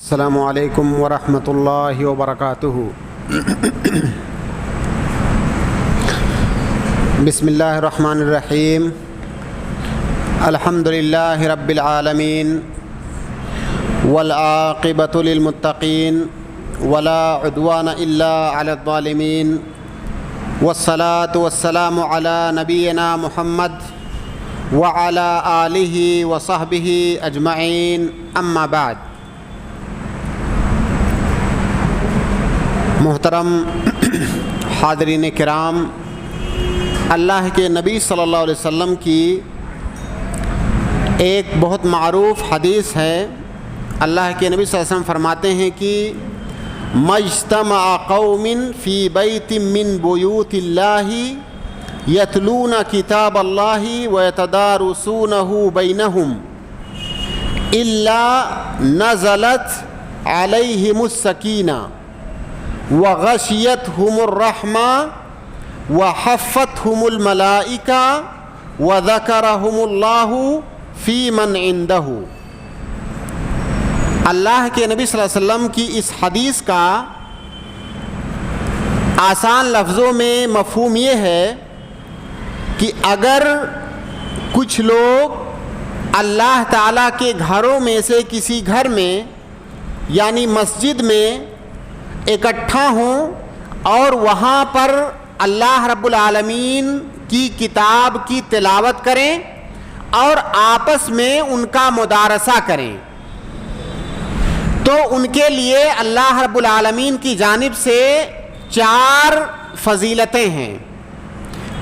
السلام علیکم ورحمۃ اللہ وبرکاتہ۔ بسم اللہ الرحمن الرحیم۔ الحمد للہ رب العالمین والعاقبۃ للمتقین ولا عدوان الا علی الظالمین والصلاة والسلام علی نبینا محمد وعلی آلہ وصحبہ اجمعین، اما بعد۔ محترم حاضرین کرام، اللہ کے نبی صلی اللہ علیہ وسلم کی ایک بہت معروف حدیث ہے۔ اللہ کے نبی صلی اللہ علیہ وسلم فرماتے ہیں کہ مجتمع قوم فی بیت من بیوت اللہ یتلون کتاب اللہ ویتدارسونہ بینہم الا نزلت علیہم السکینہ وغشیتہم الرحمہ وحفتہم الملائکہ وذکرہم اللہ فی من عندہ۔ اللہ کے نبی صلی اللہ علیہ وسلم کی اس حدیث کا آسان لفظوں میں مفہوم یہ ہے کہ اگر کچھ لوگ اللہ تعالیٰ کے گھروں میں سے کسی گھر میں یعنی مسجد میں اکٹھا ہوں اور وہاں پر اللہ رب العالمین کی کتاب کی تلاوت کریں اور آپس میں ان کا مدارسہ کریں، تو ان کے لیے اللہ رب العالمین کی جانب سے 4 فضیلتیں ہیں۔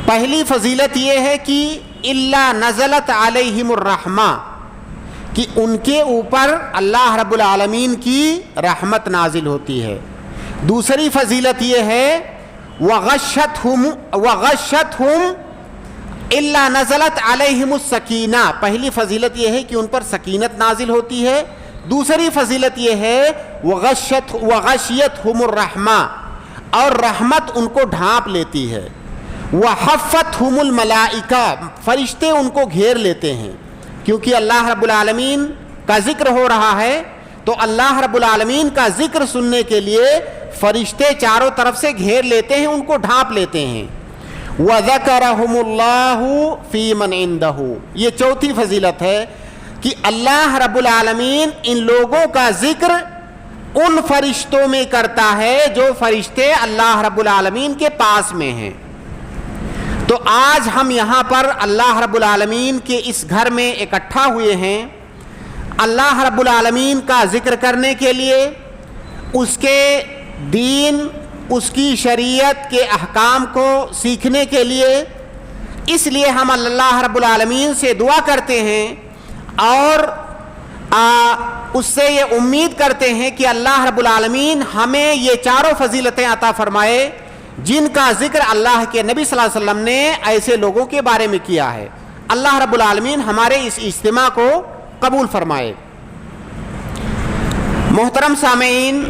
پہلی فضیلت یہ ہے کہ الا نزلت علیہم الرحمہ، کہ ان کے اوپر اللہ رب العالمین کی رحمت نازل ہوتی ہے۔ دوسری فضیلت یہ ہے وغشتہم الا نزلت علیہم السکینہ، پہلی فضیلت یہ ہے کہ ان پر سکینت نازل ہوتی ہے۔ دوسری فضیلت یہ ہے وغشیتہم الرحمہ، اور رحمت ان کو ڈھانپ لیتی ہے۔ وحفتہم الملائکہ، فرشتے ان کو گھیر لیتے ہیں، کیونکہ اللہ رب العالمین کا ذکر ہو رہا ہے تو اللہ رب العالمین کا ذکر سننے کے لیے فرشتے چاروں طرف سے گھیر لیتے ہیں، ان کو ڈھانپ لیتے ہیں۔ وَذَكَرَهُمُ اللَّهُ فِي مَنْ عِنْدَهُ، یہ چوتھی فضیلت ہے کہ اللہ رب العالمین ان لوگوں کا ذکر ان فرشتوں میں کرتا ہے جو فرشتے اللہ رب العالمین کے پاس میں ہیں۔ تو آج ہم یہاں پر اللہ رب العالمین کے اس گھر میں اکٹھا ہوئے ہیں، اللہ رب العالمین کا ذکر کرنے کے لیے، اس کے دین، اس کی شریعت کے احکام کو سیکھنے کے لیے۔ اس لیے ہم اللہ رب العالمین سے دعا کرتے ہیں اور اس سے یہ امید کرتے ہیں کہ اللہ رب العالمین ہمیں یہ 4 فضیلتیں عطا فرمائے جن کا ذکر اللہ کے نبی صلی اللہ علیہ وسلم نے ایسے لوگوں کے بارے میں کیا ہے۔ اللہ رب العالمین ہمارے اس اجتماع کو قبول فرمائے۔ محترم سامعین،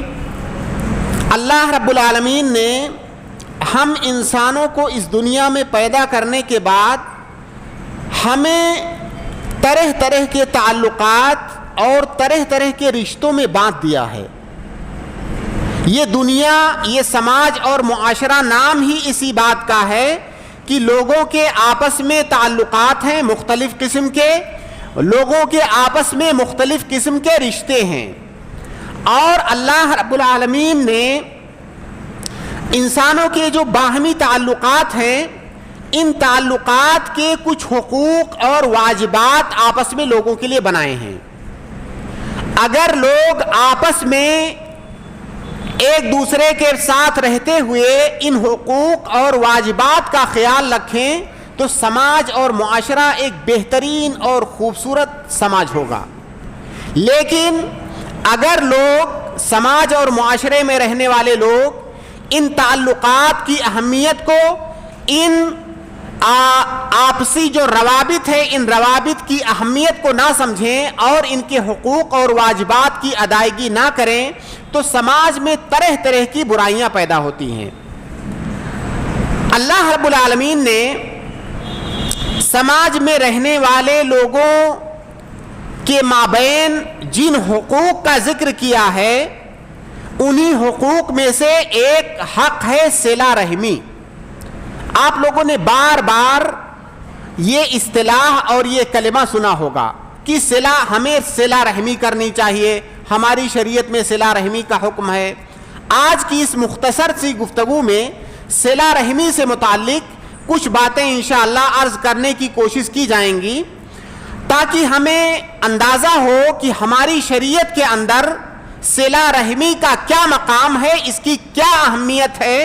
اللہ رب العالمین نے ہم انسانوں کو اس دنیا میں پیدا کرنے کے بعد ہمیں طرح طرح کے تعلقات اور طرح طرح کے رشتوں میں بانٹ دیا ہے۔ یہ دنیا، یہ سماج اور معاشرہ نام ہی اسی بات کا ہے کہ لوگوں کے آپس میں تعلقات ہیں، مختلف قسم کے لوگوں کے آپس میں مختلف قسم کے رشتے ہیں، اور اللہ رب العالمین نے انسانوں کے جو باہمی تعلقات ہیں، ان تعلقات کے کچھ حقوق اور واجبات آپس میں لوگوں کے لیے بنائے ہیں۔ اگر لوگ آپس میں ایک دوسرے کے ساتھ رہتے ہوئے ان حقوق اور واجبات کا خیال رکھیں تو سماج اور معاشرہ ایک بہترین اور خوبصورت سماج ہوگا۔ لیکن اگر لوگ، سماج اور معاشرے میں رہنے والے لوگ، ان تعلقات کی اہمیت کو، ان آپسی جو روابط ہیں، ان روابط کی اہمیت کو نہ سمجھیں اور ان کے حقوق اور واجبات کی ادائیگی نہ کریں تو سماج میں طرح طرح کی برائیاں پیدا ہوتی ہیں۔ اللہ رب العالمین نے سماج میں رہنے والے لوگوں کے مابین جن حقوق کا ذکر کیا ہے انہی حقوق میں سے ایک حق ہے صلہ رحمی. آپ لوگوں نے بار بار یہ اصطلاح اور یہ کلمہ سنا ہوگا کہ ہمیں صلہ رحمی کرنی چاہیے، ہماری شریعت میں صلہ رحمی کا حکم ہے. آج کی اس مختصر سی گفتگو میں صلہ رحمی سے متعلق کچھ باتیں انشاءاللہ عرض کرنے کی کوشش کی جائیں گی تاکہ ہمیں اندازہ ہو کہ ہماری شریعت کے اندر صلہ رحمی کا کیا مقام ہے، اس کی کیا اہمیت ہے،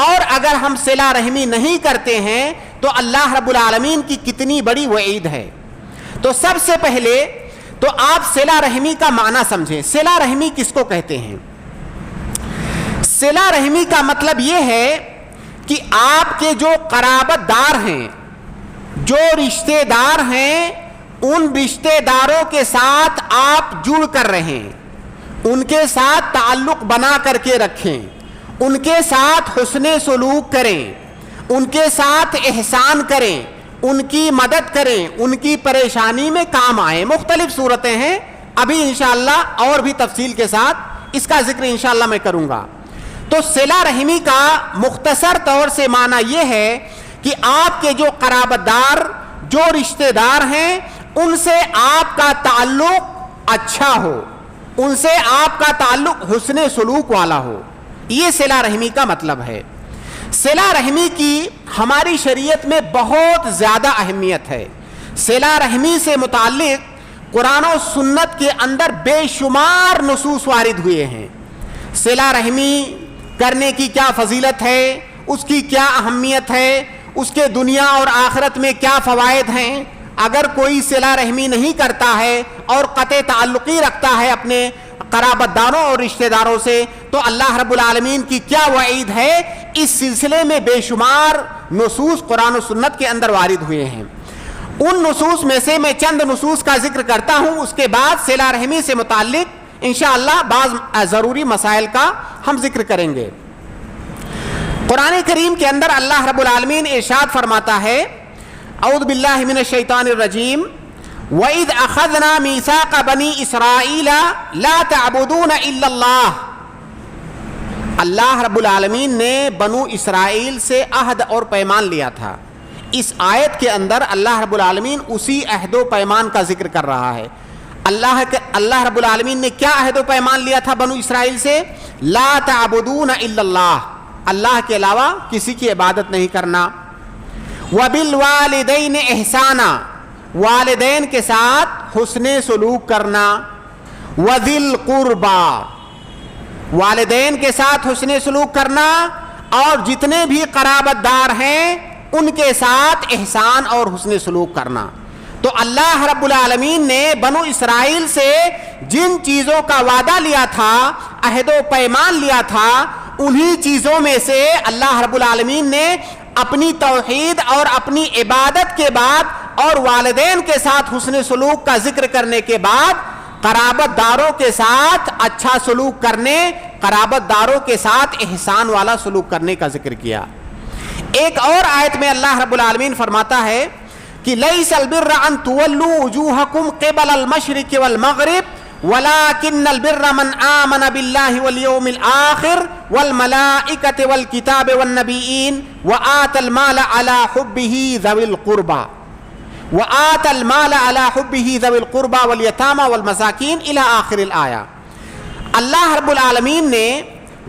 اور اگر ہم صلہ رحمی نہیں کرتے ہیں تو اللہ رب العالمین کی کتنی بڑی وعید ہے. تو سب سے پہلے تو آپ صلہ رحمی کا معنی سمجھیں. صلہ رحمی کس کو کہتے ہیں؟ صلہ رحمی کا مطلب یہ ہے کہ آپ کے جو قرابت دار ہیں، جو رشتہ دار ہیں، ان رشتہ داروں کے ساتھ آپ جڑ کر رہیں، ان کے ساتھ تعلق بنا کر کے رکھیں، ان کے ساتھ حسن سلوک کریں، ان کے ساتھ احسان کریں، ان کی مدد کریں، ان کی پریشانی میں کام آئیں. مختلف صورتیں ہیں، ابھی انشاءاللہ اور بھی تفصیل کے ساتھ اس کا ذکر انشاءاللہ میں کروں گا. تو صلہ رحمی کا مختصر طور سے معنی یہ ہے کہ آپ کے جو قرابت دار، جو رشتہ دار ہیں، ان سے آپ کا تعلق اچھا ہو، ان سے آپ کا تعلق حسن سلوک والا ہو. یہ صلہ رحمی کا مطلب ہے. صلہ رحمی کی ہماری شریعت میں بہت زیادہ اہمیت ہے. صلہ رحمی سے متعلق قرآن و سنت کے اندر بے شمار نصوص وارد ہوئے ہیں. صلہ رحمی کرنے کی کیا فضیلت ہے، اس کی کیا اہمیت ہے، اس کے دنیا اور آخرت میں کیا فوائد ہیں. اگر کوئی صلہ رحمی نہیں کرتا ہے اور قطع تعلقی رکھتا ہے اپنے قرابت داروں اور رشتہ داروں سے تو اللہ رب العالمین کی کیا وعید ہے. اس سلسلے میں بے شمار نصوص قرآن و سنت کے اندر وارد ہوئے ہیں. ان نصوص میں سے میں چند نصوص کا ذکر کرتا ہوں، اس کے بعد صلہ رحمی سے متعلق انشاءاللہ بعض ضروری مسائل کا ہم ذکر کریں گے. قرآن کریم کے اندر اللہ رب العالمین ارشاد فرماتا ہے، اعوذ باللہ من الشیطان الرجیم، وَإِذْ أَخَذْنَا مِيثَاقَ بَنِي إِسْرَائِيلَ لَا تَعْبُدُونَ إِلَّا اللَّهَ. اللہ رب العالمین نے بنو اسرائیل سے عہد اور پیمان لیا تھا. اس آیت کے اندر اللہ رب العالمین اسی عہد و پیمان کا ذکر کر رہا ہے. اللہ رب العالمین نے کیا عہد و پیمان لیا تھا بنو اسرائیل سے؟ لا تعبدون الا اللہ، اللہ کے علاوہ کسی کی عبادت نہیں کرنا. وبالوالدین احسانا، والدین کے ساتھ حسن سلوک کرنا. وذی القربا، والدین کے ساتھ حسن سلوک کرنا، اور جتنے بھی قرابت دار ہیں ان کے ساتھ احسان اور حسن سلوک کرنا. تو اللہ رب العالمین نے بنو اسرائیل سے جن چیزوں کا وعدہ لیا تھا، عہد و پیمان لیا تھا، انہی چیزوں میں سے اللہ رب العالمین نے اپنی توحید اور اپنی عبادت کے بعد اور والدین کے ساتھ حسن سلوک کا ذکر کرنے کے بعد قرابت داروں کے ساتھ اچھا سلوک کرنے، قرابت داروں کے ساتھ احسان والا سلوک کرنے کا ذکر کیا. ایک اور آیت میں اللہ رب العالمین فرماتا ہے کہ لیس البر ان تولوا وجوہکم قبل المشرق والمغرب ولكن البر من آمن بالله واليوم الآخر والملائكة والكتاب والنبيين وآتى المال على حبه ذوي القربى واليتامى والمساكين إلى آخر الآية. اللہ رب العالمین نے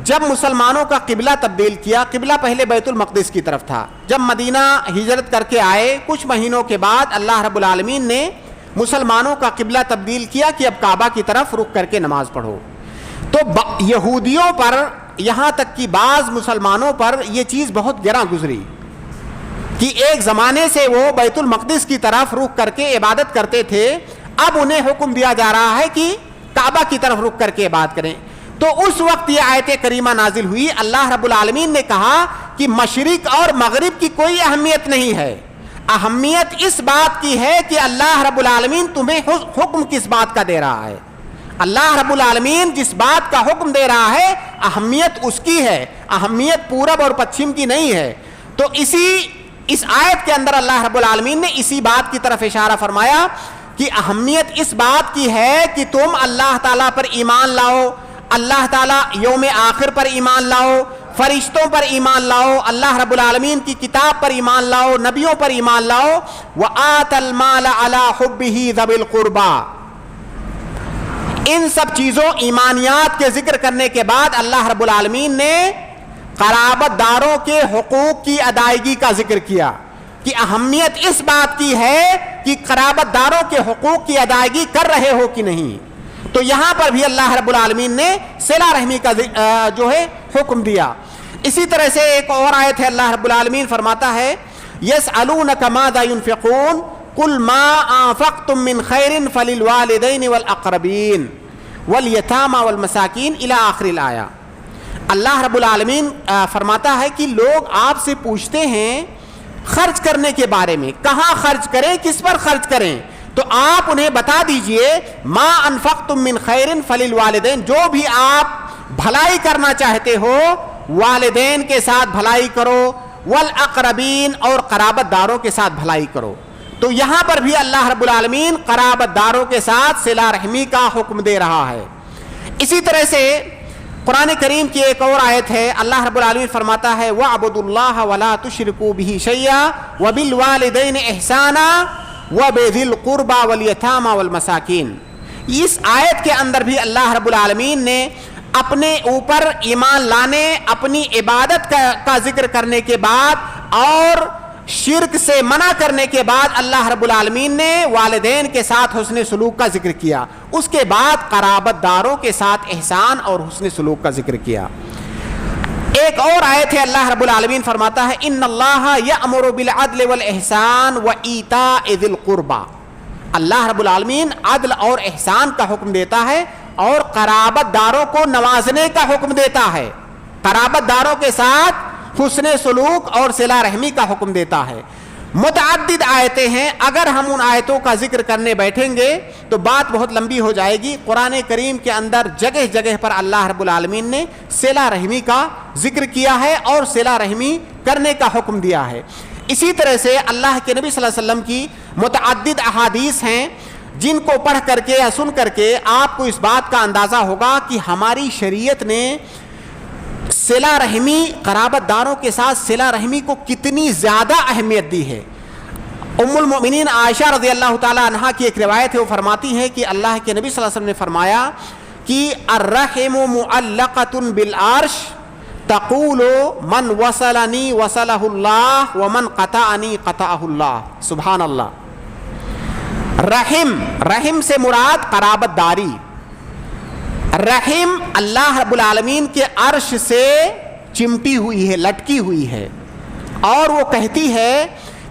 جب مسلمانوں کا قبلہ تبدیل کیا، قبلہ پہلے بیت المقدس کی طرف تھا، جب مدینہ ہجرت کر کے آئے کچھ مہینوں کے بعد اللہ رب العالمین نے مسلمانوں کا قبلہ تبدیل کیا کہ اب کعبہ کی طرف رخ کر کے نماز پڑھو. تو یہودیوں پر، یہاں تک کہ بعض مسلمانوں پر یہ چیز بہت گراں گزری کہ ایک زمانے سے وہ بیت المقدس کی طرف رخ کر کے عبادت کرتے تھے، اب انہیں حکم دیا جا رہا ہے کہ کعبہ کی طرف رخ کر کے عبادت کریں. تو اس وقت یہ آیت کریمہ نازل ہوئی. اللہ رب العالمین نے کہا کہ مشرق اور مغرب کی کوئی اہمیت نہیں ہے، اہمیت اس بات کی ہے کہ اللہ رب العالمین تمہیں حکم کس بات کا دے رہا ہے. اللہ رب العالمین جس بات کا حکم دے رہا ہے اہمیت اس کی ہے، اہمیت پورب اور پچھم کی نہیں ہے. تو اس آیت کے اندر اللہ رب العالمین نے اسی بات کی طرف اشارہ فرمایا کہ اہمیت اس بات کی ہے کہ تم اللہ تعالیٰ پر ایمان لاؤ، اللہ تعالیٰ یوم آخر پر ایمان لاؤ، فرشتوں پر ایمان لاؤ، اللہ رب العالمین کی کتاب پر ایمان لاؤ، نبیوں پر ایمان لاؤ۔ وَآتَ الْمَالَ عَلَى حُبِّهِ ذَوِي الْقُرْبَى، ان سب چیزوں ایمانیات کے ذکر کرنے کے بعد اللہ رب العالمین نے قرابت داروں کے حقوق کی ادائیگی کا ذکر کیا کہ اہمیت اس بات کی ہے کہ قرابت داروں کے حقوق کی ادائیگی کر رہے ہو کہ نہیں۔ تو یہاں پر بھی اللہ رب العالمین نے صلہ رحمی کا جو ہے حکم دیا۔ اسی طرح سے ایک اور آیت ہے، اللہ رب العالمین فرماتا ہے يَسْأَلُونَكَ مَاذَا يُنْفِقُونَ قُلْ مَا أَنفَقْتُم مِّن خَيْرٍ فَلِلْوَالِدَيْنِ وَالْأَقْرَبِينَ وَالْيَتَامَى وَالْمَسَاكِينِ إِلَى آخِرِ الْآيَةِ۔ اللہ رب العالمین فرماتا ہے کہ لوگ آپ سے پوچھتے ہیں خرچ کرنے کے بارے میں، کہاں خرچ کریں، کس پر خرچ کریں، تو آپ انہیں بتا دیجئے ما انفقتم من خیر فللوالدین، جو بھی آپ بھلائی کرنا چاہتے ہو والدین کے ساتھ بھلائی کرو، والاقربین اور قرابت داروں کے ساتھ بھلائی کرو۔ تو یہاں پر بھی اللہ رب العالمین قرابت داروں کے ساتھ صلہ رحمی کا حکم دے رہا ہے۔ اسی طرح سے قرآن کریم کی ایک اور آیت ہے، اللہ رب العالمین فرماتا ہے وَاعْبُدُوا اللَّهَ وَلَا تُشْرِكُوا بِهِ شَيْئًا وَبِالْوَالِدَيْنِ إِحْسَانًا وَبِذِي الْقُرْبَى وَالْيَتَامَى وَالْمَسَاكِينِ۔ اس آیت کے اندر بھی اللہ رب العالمین نے اپنے اوپر ایمان لانے، اپنی عبادت کا ذکر کرنے کے بعد اور شرک سے منع کرنے کے بعد اللہ رب العالمین نے والدین کے ساتھ حسن سلوک کا ذکر کیا، اس کے بعد قرابت داروں کے ساتھ احسان اور حسن سلوک کا ذکر کیا۔ ایک اور آیت ہے، اللہ رب العالمین فرماتا ہے ان اللہ یأمر بالعدل والاحسان وایتاء ذی القربى۔ اللہ رب العالمین عدل اور احسان کا حکم دیتا ہے اور قرابت داروں کو نوازنے کا حکم دیتا ہے، قرابت داروں کے ساتھ حسن سلوک اور صلہ رحمی کا حکم دیتا ہے۔ متعدد آیتیں ہیں، اگر ہم ان آیتوں کا ذکر کرنے بیٹھیں گے تو بات بہت لمبی ہو جائے گی۔ قرآن کریم کے اندر جگہ جگہ پر اللہ رب العالمین نے صلہ رحمی کا ذکر کیا ہے اور صلہ رحمی کرنے کا حکم دیا ہے۔ اسی طرح سے اللہ کے نبی صلی اللہ علیہ وسلم کی متعدد احادیث ہیں جن کو پڑھ کر کے یا سن کر کے آپ کو اس بات کا اندازہ ہوگا کہ ہماری شریعت نے صلہ رحمی، قرابت داروں کے ساتھ صلہ رحمی کو کتنی زیادہ اہمیت دی ہے۔ ام المؤمنین عائشہ رضی اللہ تعالی عنہا کی ایک روایت ہے، وہ فرماتی ہے کہ اللہ کے نبی صلی اللہ علیہ وسلم نے فرمایا کہ الرحم معلقۃ بالعرش تقول من وصلنی وصلہ اللہ ومن قطعنی قطعہ اللہ۔ سبحان اللہ۔ رحم سے مراد قرابت داری۔ رحم اللہ رب العالمین کے عرش سے چمٹی ہوئی ہے، لٹکی ہوئی ہے، اور وہ کہتی ہے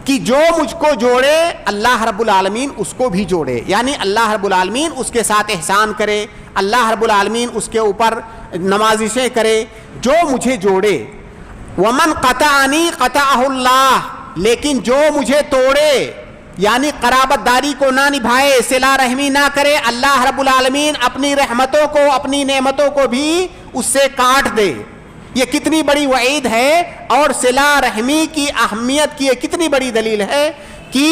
کہ جو مجھ کو جوڑے اللہ رب العالمین اس کو بھی جوڑے، یعنی اللہ رب العالمین اس کے ساتھ احسان کرے، اللہ رب العالمین اس کے اوپر نوازشیں کرے، جو مجھے جوڑے۔ ومن قطعنی قطعہ اللہ، لیکن جو مجھے توڑے یعنی قرابت داری کو نہ نبھائے، صلہ رحمی نہ کرے، اللہ رب العالمین اپنی رحمتوں کو، اپنی نعمتوں کو بھی اس سے کاٹ دے۔ یہ کتنی بڑی وعید ہے، اور صلہ رحمی کی اہمیت کی یہ کتنی بڑی دلیل ہے کہ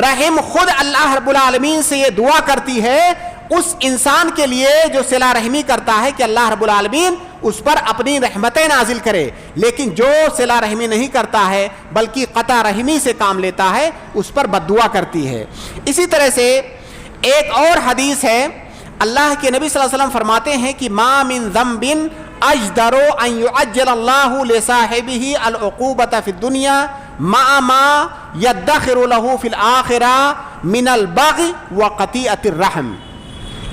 رحم خود اللہ رب العالمین سے یہ دعا کرتی ہے اس انسان کے لیے جو صلہ رحمی کرتا ہے کہ اللہ رب العالمین اس پر اپنی رحمتیں نازل کرے، لیکن جو صلہ رحمی نہیں کرتا ہے بلکہ قطع رحمی سے کام لیتا ہے اس پر بد دعا کرتی ہے۔ اسی طرح سے ایک اور حدیث ہے، اللہ کے نبی صلی اللہ علیہ وسلم فرماتے ہیں کہ ما من ذنب اجدر ان يعجل الله لصاحبه العقوبة في الدنيا مع ما يدخر له في الآخرة من البغي وقطيعة الرحم۔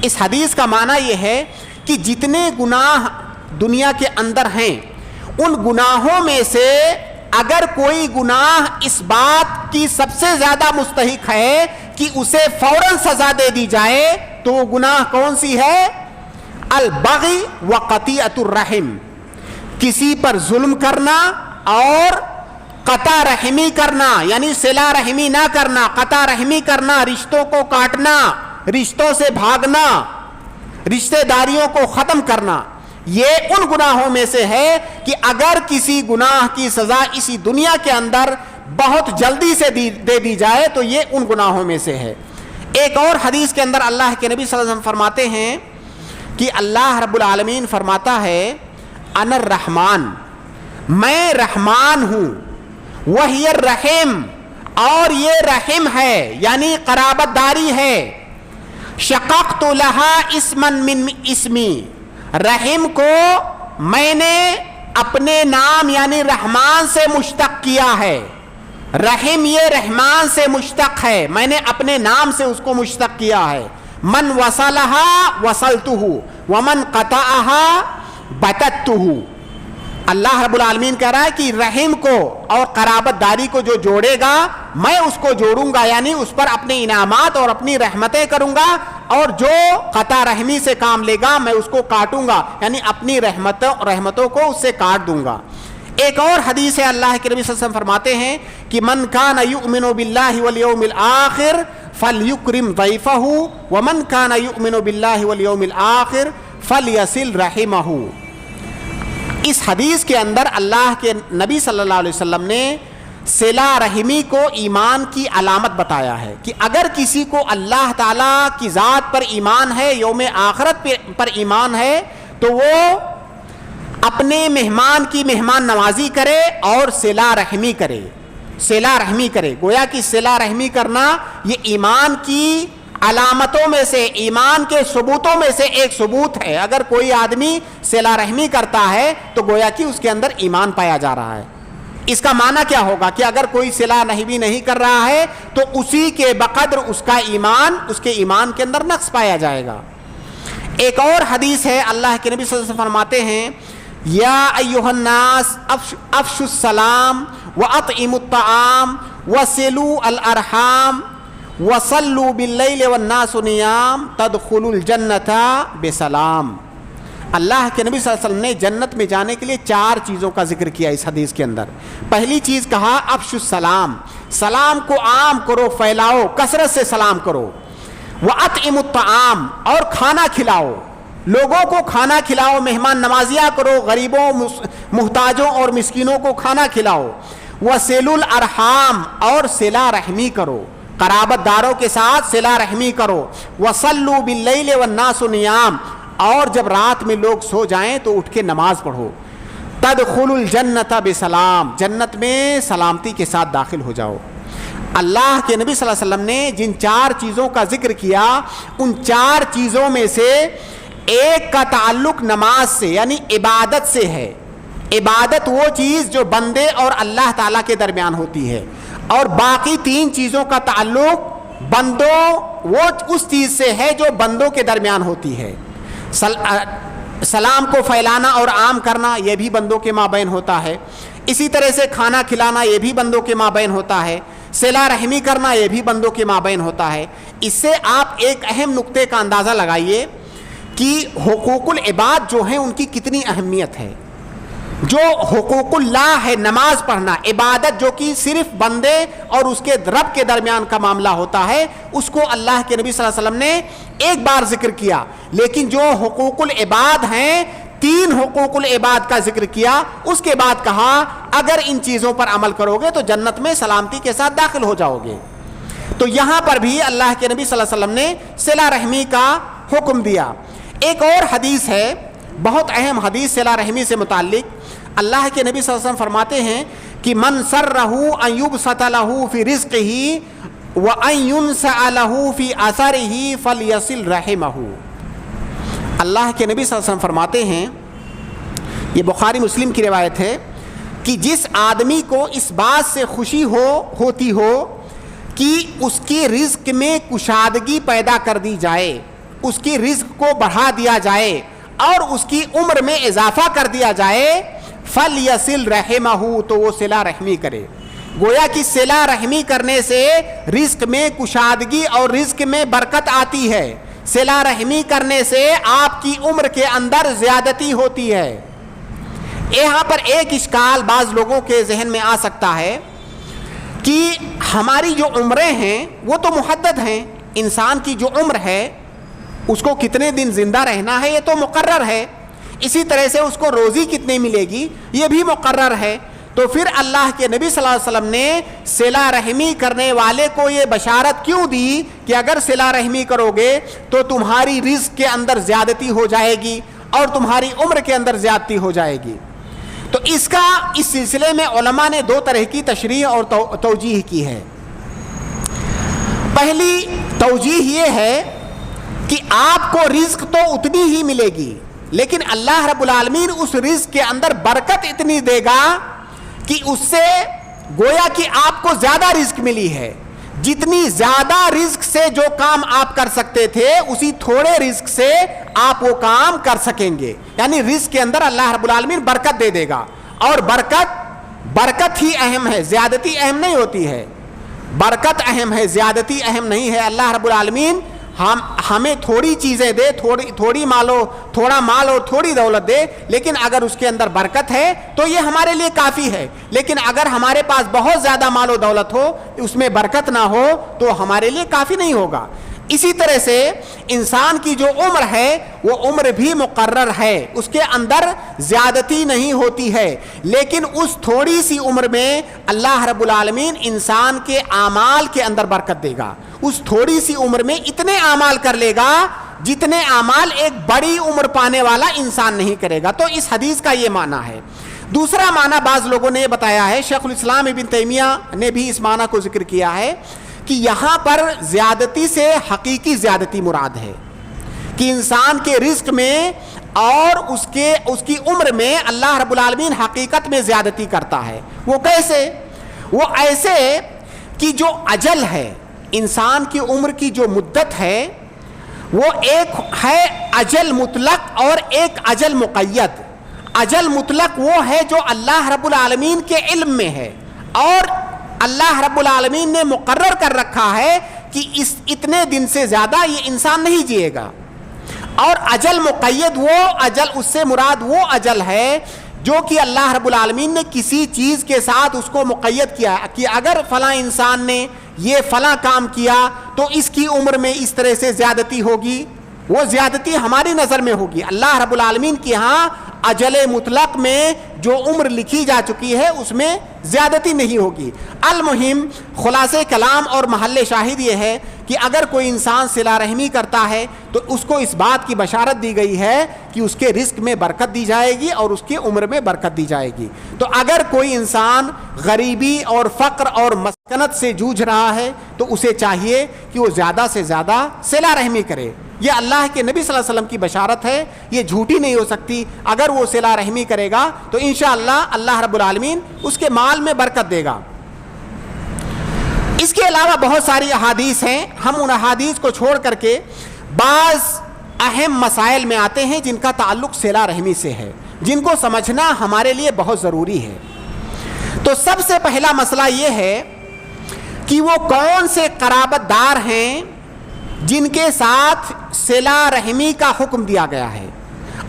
اس حدیث کا معنی یہ ہے کہ جتنے گناہ دنیا کے اندر ہیں ان گناہوں میں سے اگر کوئی گناہ اس بات کی سب سے زیادہ مستحق ہے کہ اسے فوراً سزا دے دی جائے تو وہ گناہ کون سی ہے؟ البغی وقطیعۃ الرحم، کسی پر ظلم کرنا اور قطع رحمی کرنا، یعنی صلہ رحمی نہ کرنا، قطع رحمی کرنا، رشتوں کو کاٹنا، رشتوں سے بھاگنا، رشتہ داریوں کو ختم کرنا۔ یہ ان گناہوں میں سے ہے کہ اگر کسی گناہ کی سزا اسی دنیا کے اندر بہت جلدی سے دے دی جائے تو یہ ان گناہوں میں سے ہے۔ ایک اور حدیث کے اندر اللہ کے نبی صلی اللہ علیہ وسلم فرماتے ہیں کہ اللہ رب العالمین فرماتا ہے انا الرحمن، میں رحمان ہوں، وہی الرحیم، اور یہ رحم ہے یعنی قرابت داری ہے، شققت لها اسما من اسمی، رحم کو میں نے اپنے نام یعنی رحمان سے مشتق کیا ہے، رحم یہ رحمان سے مشتق ہے، میں نے اپنے نام سے اس کو مشتق کیا ہے، من وصلها وصلته ومن قطعها بتته، اللہ رب العالمین کہہ رہا ہے کہ رحم کو اور قرابت داری کو جو جوڑے گا میں اس کو جوڑوں گا، یعنی اس پر اپنے انعامات اور اپنی رحمتیں کروں گا، اور جو قطع رحمی سے کام لے گا میں اس کو کاٹوں گا، یعنی اپنی رحمتوں کو اس سے کاٹ دوں گا۔ ایک اور حدیث ہے اللہ کے نبی صلی اللہ علیہ وسلم فرماتے ہیں کہ من کان یؤمن باللہ والیوم الآخر فلیکرم ضیفہ ومن کان یؤمن باللہ والیوم الآخر فلیصل رحمہ۔ اس حدیث کے اندر اللہ کے نبی صلی اللہ علیہ وسلم نے صلہ رحمی کو ایمان کی علامت بتایا ہے کہ اگر کسی کو اللہ تعالیٰ کی ذات پر ایمان ہے، یوم آخرت پر ایمان ہے، تو وہ اپنے مہمان کی مہمان نوازی کرے اور صلہ رحمی کرے، صلہ رحمی کرے۔ گویا کہ صلہ رحمی کرنا یہ ایمان کی علامتوں میں سے، ایمان کے ثبوتوں میں سے ایک ثبوت ہے۔ اگر کوئی آدمی صلہ رحمی کرتا ہے تو گویا کہ اس کے اندر ایمان پایا جا رہا ہے۔ اس کا معنی کیا ہوگا کہ اگر کوئی صلہ رحمی نہیں کر رہا ہے تو اسی کے بقدر اس کا ایمان، اس کے ایمان کے اندر نقص پایا جائے گا۔ ایک اور حدیث ہے اللہ کے نبی صلی اللہ علیہ وسلم فرماتے ہیں یا ایھا الناس افشوا السلام واطعموا الطعام وصلوا الارحام وصلوا باللیل والناس نیام تدخلوا الجنۃ بسلام۔ اللہ کے نبی صلی اللہ علیہ وسلم نے جنت میں جانے کے لیے 4 چیزوں کا ذکر کیا اس حدیث کے اندر۔ پہلی چیز کہا افشوا السلام، سلام کو عام کرو، پھیلاؤ، کثرت سے سلام کرو۔ واطعموا الطعام، اور کھانا کھلاؤ، لوگوں کو کھانا کھلاؤ، مہمان نوازیاں کرو، غریبوں، محتاجوں اور مسکینوں کو کھانا کھلاؤ۔ وصلوا الارحام، اور صلہ رحمی کرو، قرابت داروں کے ساتھ صلہ رحمی کرو۔ وصلوا باللیل والناس نیام، اور جب رات میں لوگ سو جائیں تو اٹھ کے نماز پڑھو۔ تدخلوا الجنۃ بسلام، جنت میں سلامتی کے ساتھ داخل ہو جاؤ۔ اللہ کے نبی صلی اللہ علیہ وسلم نے جن 4 چیزوں کا ذکر کیا، ان 4 چیزوں میں سے ایک کا تعلق نماز سے یعنی عبادت سے ہے۔ عبادت وہ چیز جو بندے اور اللہ تعالیٰ کے درمیان ہوتی ہے، اور باقی 3 چیزوں کا تعلق بندوں وہ اس چیز سے ہے جو بندوں کے درمیان ہوتی ہے۔ سلام کو پھیلانا اور عام کرنا یہ بھی بندوں کے مابین ہوتا ہے، اسی طرح سے کھانا کھلانا یہ بھی بندوں کے مابین ہوتا ہے، صلہ رحمی کرنا یہ بھی بندوں کے مابین ہوتا ہے۔ اس سے آپ ایک اہم نقطے کا اندازہ لگائیے کہ حقوق العباد جو ہیں ان کی کتنی اہمیت ہے۔ جو حقوق اللہ ہے، نماز پڑھنا، عبادت جو کہ صرف بندے اور اس کے رب کے درمیان کا معاملہ ہوتا ہے، اس کو اللہ کے نبی صلی اللہ علیہ وسلم نے ایک بار ذکر کیا، لیکن جو حقوق العباد ہیں 3 حقوق العباد کا ذکر کیا، اس کے بعد کہا اگر ان چیزوں پر عمل کرو گے تو جنت میں سلامتی کے ساتھ داخل ہو جاؤ گے۔ تو یہاں پر بھی اللہ کے نبی صلی اللہ علیہ وسلم نے صلہ رحمی کا حکم دیا۔ ایک اور حدیث ہے، بہت اہم حدیث صلہ رحمی سے متعلق۔ اللہ کے نبی صلی اللہ علیہ وسلم فرماتے ہیں کہ من سرہ ان یبسط لہ فی رزقہ وان ینسأ لہ فی اثرہ فلیصل رحمہ۔ اللہ کے نبی صلی اللہ علیہ وسلم فرماتے ہیں، یہ بخاری مسلم کی روایت ہے، کہ جس آدمی کو اس بات سے خوشی ہوتی ہو کہ اس کے رزق میں کشادگی پیدا کر دی جائے، اس کی رزق کو بڑھا دیا جائے اور اس کی عمر میں اضافہ کر دیا جائے، فَلْيَصِلْ رَحِمَهُ، تو وہ صلہ رحمی کرے۔ گویا کہ صلہ رحمی کرنے سے رزق میں کشادگی اور رزق میں برکت آتی ہے، صلہ رحمی کرنے سے آپ کی عمر کے اندر زیادتی ہوتی ہے۔ یہاں پر ایک اشکال بعض لوگوں کے ذہن میں آ سکتا ہے کہ ہماری جو عمریں ہیں وہ تو محدد ہیں، انسان کی جو عمر ہے اس کو کتنے دن زندہ رہنا ہے یہ تو مقرر ہے، اسی طرح سے اس کو روزی کتنی ملے گی یہ بھی مقرر ہے، تو پھر اللہ کے نبی صلی اللہ علیہ وسلم نے صلہ رحمی کرنے والے کو یہ بشارت کیوں دی کہ اگر صلہ رحمی کرو گے تو تمہاری رزق کے اندر زیادتی ہو جائے گی اور تمہاری عمر کے اندر زیادتی ہو جائے گی؟ تو اس سلسلے میں علماء نے دو طرح کی تشریح اور توجیہ کی ہے. پہلی توجیہ یہ ہے کہ آپ کو رزق تو اتنی ہی ملے گی، لیکن اللہ رب العالمین اس رزق کے اندر برکت اتنی دے گا کہ اس سے گویا کہ آپ کو زیادہ رزق ملی ہے. جتنی زیادہ رزق سے جو کام آپ کر سکتے تھے اسی تھوڑے رزق سے آپ وہ کام کر سکیں گے. یعنی رزق کے اندر اللہ رب العالمین برکت دے دے گا، اور برکت ہی اہم ہے، زیادتی اہم نہیں ہوتی ہے. برکت اہم ہے، زیادتی اہم نہیں ہے. اللہ رب العالمین ہمیں تھوڑی چیزیں دے، تھوڑا مال اور تھوڑی دولت دے، لیکن اگر اس کے اندر برکت ہے تو یہ ہمارے لیے کافی ہے. لیکن اگر ہمارے پاس بہت زیادہ مال و دولت ہو، اس میں برکت نہ ہو، تو ہمارے لیے کافی نہیں ہوگا. اسی طرح سے انسان کی جو عمر ہے وہ عمر بھی مقرر ہے، اس کے اندر زیادتی نہیں ہوتی ہے، لیکن اس تھوڑی سی عمر میں اللہ رب العالمین انسان کے اعمال کے اندر برکت دے گا. اس تھوڑی سی عمر میں اتنے اعمال کر لے گا جتنے اعمال ایک بڑی عمر پانے والا انسان نہیں کرے گا. تو اس حدیث کا یہ معنی ہے. دوسرا معنی بعض لوگوں نے بتایا ہے، شیخ الاسلام ابن تیمیہ نے بھی اس معنی کو ذکر کیا ہے کہ یہاں پر زیادتی سے حقیقی زیادتی مراد ہے، کہ انسان کے رزق میں اور اس کی عمر میں اللہ رب العالمین حقیقت میں زیادتی کرتا ہے. وہ کیسے؟ وہ ایسے کہ جو اجل ہے، انسان کی عمر کی جو مدت ہے، وہ ایک ہے اجل مطلق اور ایک اجل مقید. اجل مطلق وہ ہے جو اللہ رب العالمین کے علم میں ہے اور اللہ رب العالمین نے مقرر کر رکھا ہے کہ اتنے دن سے زیادہ یہ انسان نہیں جیے گا. اور اجل مقید وہ اجل، اس سے مراد وہ اجل ہے جو کہ اللہ رب العالمین نے کسی چیز کے ساتھ اس کو مقید کیا کہ اگر فلاں انسان نے یہ فلاں کام کیا تو اس کی عمر میں اس طرح سے زیادتی ہوگی. وہ زیادتی ہماری نظر میں ہوگی، اللہ رب العالمین کی ہاں اجل مطلق میں جو عمر لکھی جا چکی ہے اس میں زیادتی نہیں ہوگی. المہم خلاصے کلام اور محل شاہد یہ ہے کہ اگر کوئی انسان صلہ رحمی کرتا ہے تو اس کو اس بات کی بشارت دی گئی ہے کہ اس کے رزق میں برکت دی جائے گی اور اس کی عمر میں برکت دی جائے گی. تو اگر کوئی انسان غریبی اور فقر اور مسکنت سے جوجھ رہا ہے تو اسے چاہیے کہ وہ زیادہ سے زیادہ صلہ رحمی کرے. یہ اللہ کے نبی صلی اللہ علیہ وسلم کی بشارت ہے، یہ جھوٹی نہیں ہو سکتی. اگر وہ صلہ رحمی کرے گا تو انشاءاللہ اللہ رب العالمین اس کے مال میں برکت دے گا. اس کے علاوہ بہت ساری احادیث ہیں، ہم ان احادیث کو چھوڑ کر کے بعض اہم مسائل میں آتے ہیں جن کا تعلق صلہ رحمی سے ہے، جن کو سمجھنا ہمارے لیے بہت ضروری ہے. تو سب سے پہلا مسئلہ یہ ہے کہ وہ کون سے قرابت دار ہیں جن کے ساتھ صلہ رحمی کا حکم دیا گیا ہے.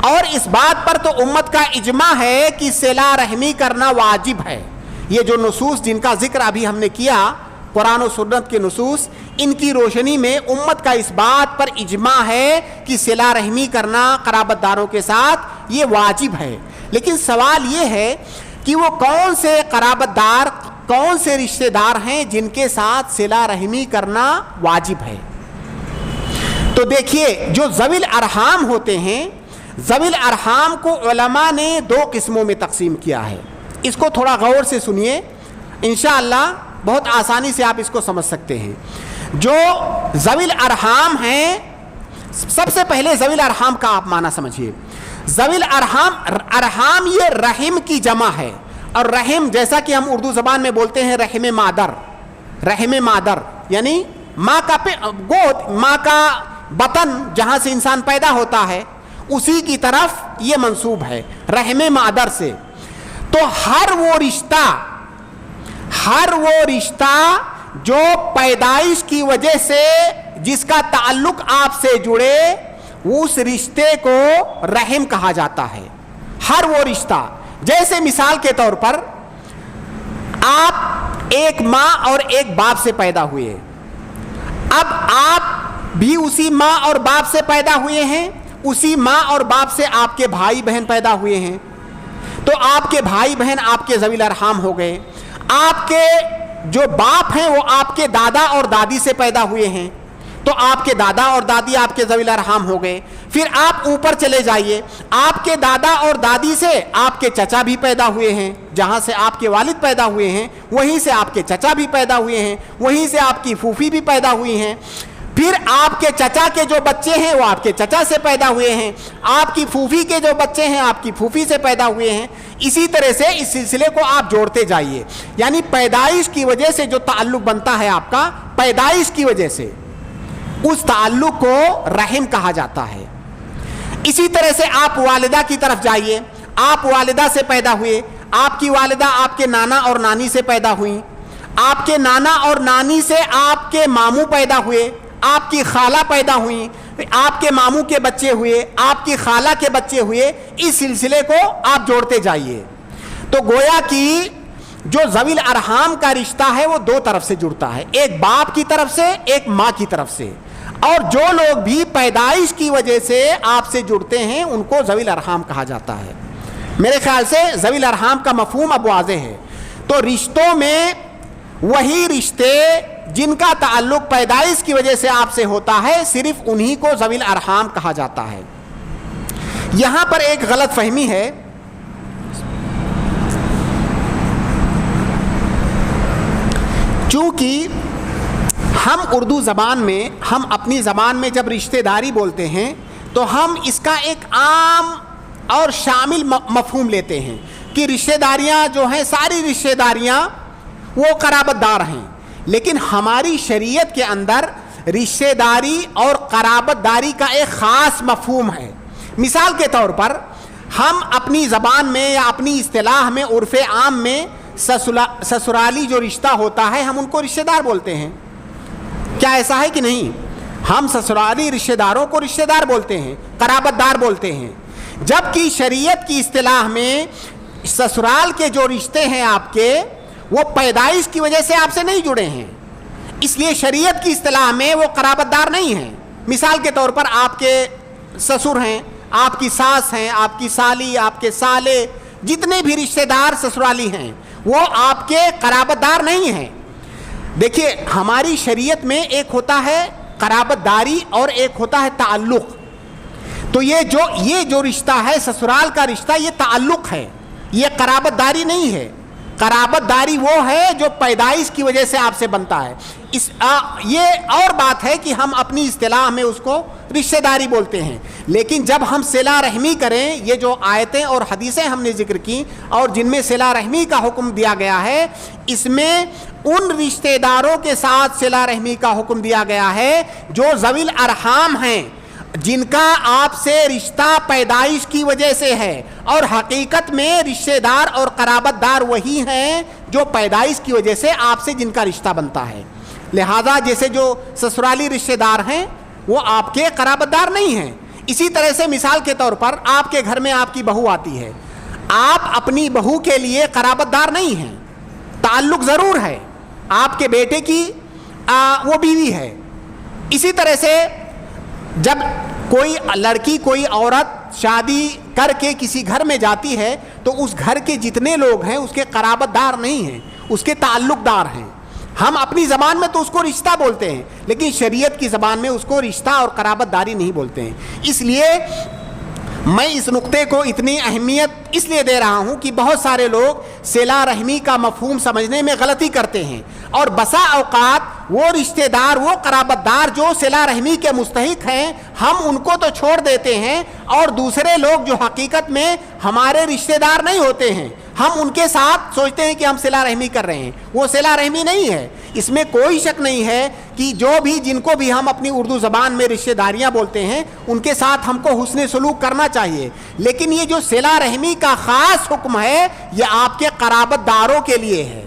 اور اس بات پر تو امت کا اجماع ہے کہ صلہ رحمی کرنا واجب ہے. یہ جو نصوص جن کا ذکر ابھی ہم نے کیا، قرآن و سنت کے نصوص، ان کی روشنی میں امت کا اس بات پر اجماع ہے کہ صلہ رحمی کرنا قرابت داروں کے ساتھ یہ واجب ہے. لیکن سوال یہ ہے کہ وہ کون سے قرابت دار، کون سے رشتہ دار ہیں جن کے ساتھ صلہ رحمی کرنا واجب ہے. تو دیکھیے، جو ذوی الارحام ہوتے ہیں، ذوی الارحام کو علماء نے دو قسموں میں تقسیم کیا ہے. اس کو تھوڑا غور سے سنیے، انشاءاللہ بہت آسانی سے آپ اس کو سمجھ سکتے ہیں. جو ذوی الارحام ہیں، سب سے پہلے ذوی الارحام کا آپ معنی سمجھیے. ذوی الارحام، ارحام یہ رحم کی جمع ہے، اور رحم جیسا کہ ہم اردو زبان میں بولتے ہیں رحم مادر. رحم مادر یعنی ماں کا گود، ماں کا بطن جہاں سے انسان پیدا ہوتا ہے اسی کی طرف یہ منسوب ہے، رحم مادر سے. تو ہر وہ رشتہ جو پیدائش کی وجہ سے جس کا تعلق آپ سے جڑے، اس رشتے کو رحم کہا جاتا ہے. ہر وہ رشتہ، جیسے مثال کے طور پر آپ ایک ماں اور ایک باپ سے پیدا ہوئے، اب آپ بھی اسی ماں اور باپ سے پیدا ہوئے ہیں، اسی ماں اور باپ سے آپ کے بھائی بہن پیدا ہوئے ہیں. تو آپ کے بھائی بہن آپ کے ذوی الارحام ہو گئے. آپ کے جو باپ ہیں وہ آپ کے دادا اور دادی سے پیدا ہوئے ہیں, تو آپ کے دادا اور دادی آپ کے ذوی الارحام ہو گئے. پھر آپ اوپر چلے جائیے, آپ کے دادا اور دادی سے آپ کے چچا بھی پیدا ہوئے ہیں, جہاں سے آپ کے والد پیدا ہوئے ہیں وہیں سے آپ کے چچا بھی پیدا ہوئے ہیں, وہیں سے آپ کی پھوپھی بھی پیدا ہوئی ہیں. پھر آپ کے چچا کے جو بچے ہیں وہ آپ کے چچا سے پیدا ہوئے ہیں, آپ کی پھوپھی کے جو بچے ہیں آپ کی پھوپھی سے پیدا ہوئے ہیں. اسی طرح سے اس سلسلے کو آپ جوڑتے جائیے. یعنی پیدائش کی وجہ سے جو تعلق بنتا ہے آپ کا, پیدائش کی وجہ سے, اس تعلق کو رحم کہا جاتا ہے. اسی طرح سے آپ والدہ کی طرف جائیے, آپ والدہ سے پیدا ہوئے, آپ کی والدہ آپ کے نانا اور نانی سے پیدا ہوئیں, آپ کے نانا اور نانی سے آپ کے ماموں پیدا ہوئے, آپ کی خالہ پیدا ہوئیں, آپ کے ماموں کے بچے ہوئے, آپ کی خالہ کے بچے ہوئے. اس سلسلے کو آپ جوڑتے جائیے. تو گویا کہ جو ذوی الارحام کا رشتہ ہے وہ دو طرف سے جڑتا ہے, ایک باپ کی طرف سے, ایک ماں کی طرف سے. اور جو لوگ بھی پیدائش کی وجہ سے آپ سے جڑتے ہیں ان کو ذوی الارحام کہا جاتا ہے. میرے خیال سے ذوی الارحام کا مفہوم اب واضح ہے. تو رشتوں میں وہی رشتے جن کا تعلق پیدائش کی وجہ سے آپ سے ہوتا ہے, صرف انہی کو ذوی الارحام کہا جاتا ہے. یہاں پر ایک غلط فہمی ہے. چونکہ ہم اردو زبان میں, ہم اپنی زبان میں جب رشتہ داری بولتے ہیں تو ہم اس کا ایک عام اور شامل مفہوم لیتے ہیں کہ رشتہ داریاں جو ہیں ساری رشتہ داریاں وہ قرابت دار ہیں. لیکن ہماری شریعت کے اندر رشتہ داری اور قرابت داری کا ایک خاص مفہوم ہے. مثال کے طور پر ہم اپنی زبان میں یا اپنی اصطلاح میں, عرف عام میں سسرالی جو رشتہ ہوتا ہے ہم ان کو رشتہ دار بولتے ہیں. کیا ایسا ہے کہ نہیں؟ ہم سسرالی رشتہ داروں کو رشتہ دار بولتے ہیں, قرابت دار بولتے ہیں. جبکہ شریعت کی اصطلاح میں سسرال کے جو رشتے ہیں آپ کے, وہ پیدائش کی وجہ سے آپ سے نہیں جڑے ہیں, اس لیے شریعت کی اصطلاح میں وہ قرابت دار نہیں ہیں. مثال کے طور پر آپ کے سسر ہیں, آپ کی ساس ہیں, آپ کی سالی, آپ کے سالے, جتنے بھی رشتہ دار سسرالی ہیں وہ آپ کے قرابت دار نہیں ہیں. دیکھیے ہماری شریعت میں ایک ہوتا ہے قرابت داری اور ایک ہوتا ہے تعلق. تو یہ جو رشتہ ہے سسرال کا رشتہ, یہ تعلق ہے, یہ قرابت داری نہیں ہے. قرابت داری وہ ہے جو پیدائش کی وجہ سے آپ سے بنتا ہے. یہ اور بات ہے کہ ہم اپنی اصطلاح میں اس کو رشتہ داری بولتے ہیں. لیکن جب ہم صلہ رحمی کریں, یہ جو آیتیں اور حدیثیں ہم نے ذکر کی اور جن میں صلہ رحمی کا حکم دیا گیا ہے, اس میں ان رشتہ داروں کے ساتھ صلہ رحمی کا حکم دیا گیا ہے جو ذوی الارحام ہیں, جن کا آپ سے رشتہ پیدائش کی وجہ سے ہے, اور حقیقت میں رشتہ دار اور قرابت دار وہی ہیں جو پیدائش کی وجہ سے آپ سے جن کا رشتہ بنتا ہے. لہذا جیسے جو سسرالی رشتہ دار ہیں وہ آپ کے قرابت دار نہیں ہیں. اسی طرح سے مثال کے طور پر آپ کے گھر میں آپ کی بہو آتی ہے, آپ اپنی بہو کے لیے قرابت دار نہیں ہیں, تعلق ضرور ہے, آپ کے بیٹے کی وہ بیوی ہے. اسی طرح سے جب کوئی لڑکی, کوئی عورت شادی کر کے کسی گھر میں جاتی ہے تو اس گھر کے جتنے لوگ ہیں اس کے قرابت دار نہیں ہیں, اس کے تعلق دار ہیں. ہم اپنی زبان میں تو اس کو رشتہ بولتے ہیں, لیکن شریعت کی زبان میں اس کو رشتہ اور قرابت داری نہیں بولتے ہیں. اس لیے میں اس نقطے کو اتنی اہمیت اس لیے دے رہا ہوں کہ بہت سارے لوگ صلہ رحمی کا مفہوم سمجھنے میں غلطی کرتے ہیں, اور بسا اوقات وہ رشتہ دار, وہ قرابت دار جو صلہ رحمی کے مستحق ہیں, ہم ان کو تو چھوڑ دیتے ہیں, اور دوسرے لوگ جو حقیقت میں ہمارے رشتہ دار نہیں ہوتے ہیں ہم ان کے ساتھ سوچتے ہیں کہ ہم صلہ رحمی کر رہے ہیں. وہ صلہ رحمی نہیں ہے. اس میں کوئی شک نہیں ہے کہ جو بھی جن کو بھی ہم اپنی اردو زبان میں رشتہ داریاں بولتے ہیں ان کے ساتھ ہم کو حسن سلوک کرنا چاہیے. لیکن یہ جو صلہ رحمی کا خاص حکم ہے یہ آپ کے قرابت داروں کے لیے ہے,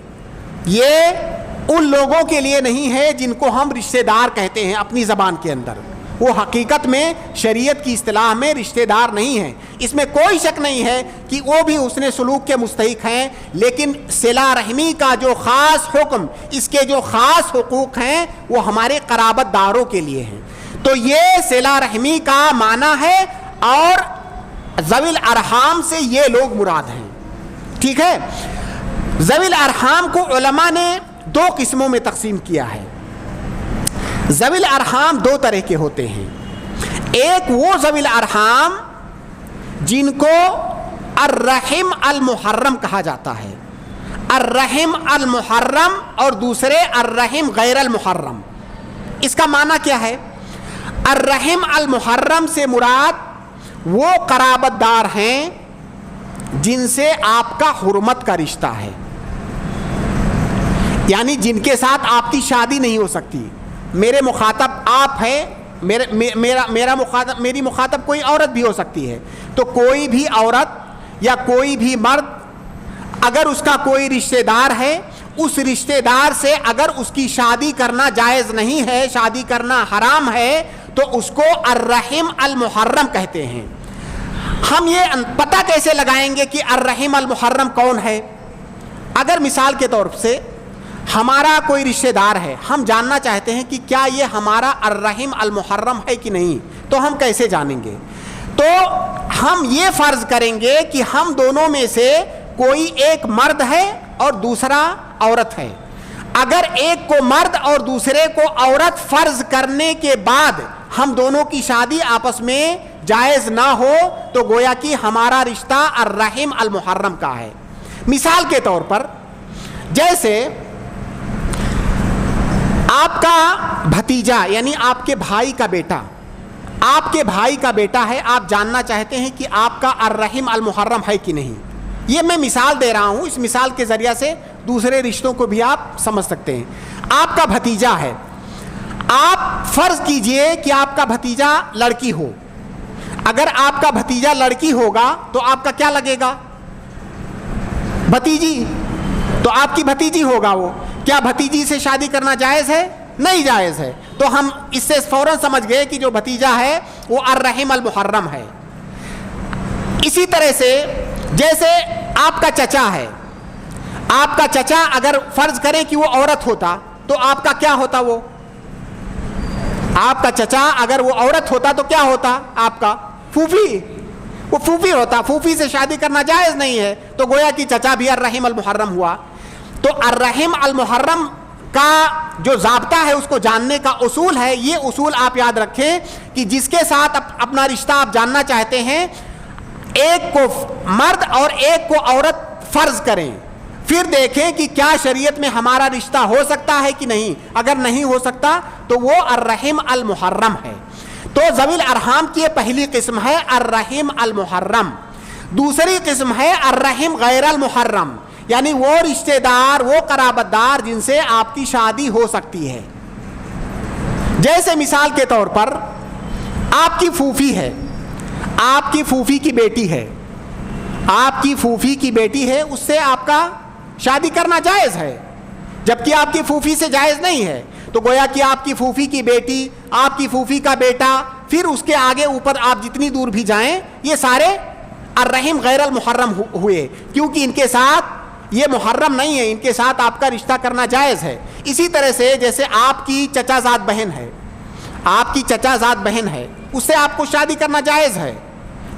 یہ ان لوگوں کے لیے نہیں ہے جن کو ہم رشتہ دار کہتے ہیں اپنی زبان کے اندر. وہ حقیقت میں شریعت کی اصطلاح میں رشتہ دار نہیں ہیں. اس میں کوئی شک نہیں ہے کہ وہ بھی حسن سلوک کے مستحق ہیں, لیکن صلہ رحمی کا جو خاص حکم, اس کے جو خاص حقوق ہیں وہ ہمارے قرابت داروں کے لیے ہیں. تو یہ صلہ رحمی کا معنی ہے, اور ذوی الارحام سے یہ لوگ مراد ہیں. ٹھیک ہے. ذوی الارحام کو علماء نے دو قسموں میں تقسیم کیا ہے. ذوی الارحام دو طرح کے ہوتے ہیں. ایک وہ ذوی الارحام جن کو الرحم المحرم کہا جاتا ہے, الرحم المحرم, اور دوسرے الرحم غیر المحرم. اس کا معنی کیا ہے؟ الرحم المحرم سے مراد وہ قرابت دار ہیں جن سے آپ کا حرمت کا رشتہ ہے, یعنی جن کے ساتھ آپ کی شادی نہیں ہو سکتی. میرے مخاطب آپ ہیں, میری مخاطب کوئی عورت بھی ہو سکتی ہے. تو کوئی بھی عورت یا کوئی بھی مرد اگر اس کا کوئی رشتہ دار ہے, اس رشتہ دار سے اگر اس کی شادی کرنا جائز نہیں ہے, شادی کرنا حرام ہے, تو اس کو الرحم المحرم کہتے ہیں. ہم یہ پتہ کیسے لگائیں گے کہ الرحم المحرم کون ہے؟ اگر مثال کے طور سے ہمارا کوئی رشتہ دار ہے, ہم جاننا چاہتے ہیں کہ کیا یہ ہمارا الرحم المحرم ہے کہ نہیں, تو ہم کیسے جانیں گے؟ تو ہم یہ فرض کریں گے کہ ہم دونوں میں سے کوئی ایک مرد ہے اور دوسرا عورت ہے. اگر ایک کو مرد اور دوسرے کو عورت فرض کرنے کے بعد ہم دونوں کی شادی آپس میں جائز نہ ہو, تو گویا کہ ہمارا رشتہ الرحم المحرم کا ہے. مثال کے طور پر جیسے آپ کا بھتیجا یعنی آپ کے بھائی کا بیٹا, آپ کے بھائی کا بیٹا ہے, آپ جاننا چاہتے ہیں کہ آپ کا الرحم المحرم ہے کہ نہیں. یہ میں مثال دے رہا ہوں, اس مثال کے ذریعہ سے دوسرے رشتوں کو بھی آپ سمجھ سکتے ہیں. آپ کا بھتیجا ہے, آپ فرض کیجئے کہ آپ کا بھتیجا لڑکی ہو. اگر آپ کا بھتیجا لڑکی ہوگا تو آپ کا کیا لگے گا؟ بھتیجی. تو آپ کی بھتیجی ہوگا وہ. کیا بھتیجی سے شادی کرنا جائز ہے؟ نہیں جائز ہے. تو ہم اس سے فوراً سمجھ گئے کہ جو بھتیجا ہے وہ الرحم المحرم ہے. اسی طرح سے جیسے آپ کا چچا ہے, آپ کا چچا اگر فرض کریں کہ وہ عورت ہوتا تو آپ کا کیا ہوتا؟ وہ آپ کا چچا اگر وہ عورت ہوتا تو کیا ہوتا؟ آپ کا پھوپھی. وہ پھوپھی ہوتا. پھوپھی سے شادی کرنا جائز نہیں ہے, تو گویا کہ چچا بھی الرحم المحرم ہوا. تو الرحم المحرم کا جو ضابطہ ہے اس کو جاننے کا اصول ہے. یہ اصول آپ یاد رکھیں کہ جس کے ساتھ اپنا رشتہ آپ جاننا چاہتے ہیں, ایک کو مرد اور ایک کو عورت فرض کریں, پھر دیکھیں کہ کیا شریعت میں ہمارا رشتہ ہو سکتا ہے کہ نہیں. اگر نہیں ہو سکتا تو وہ الرحم المحرم ہے. تو ذوی الارحام کی پہلی قسم ہے الرحم المحرم. دوسری قسم ہے الرحم غیر المحرم, یعنی وہ رشتہ دار, وہ قرابت دار جن سے آپ کی شادی ہو سکتی ہے. جیسے مثال کے طور پر آپ کی پھوپھی ہے, آپ کی پھوپھی کی بیٹی ہے, آپ کی پھوپھی کی بیٹی ہے, اس سے آپ کا شادی کرنا جائز ہے, جبکہ آپ کی پھوپھی سے جائز نہیں ہے. تو گویا کہ آپ کی پھوپھی کی بیٹی, آپ کی پھوپھی کا بیٹا, پھر اس کے آگے اوپر آپ جتنی دور بھی جائیں, یہ سارے الرحم غیر المحرم ہوئے, کیونکہ ان کے ساتھ یہ محرم نہیں ہے, ان کے ساتھ آپ کا رشتہ کرنا جائز ہے. اسی طرح سے جیسے آپ کی چچا زاد بہن ہے, آپ کی چچا زاد بہن ہے, اس سے آپ کو شادی کرنا جائز ہے,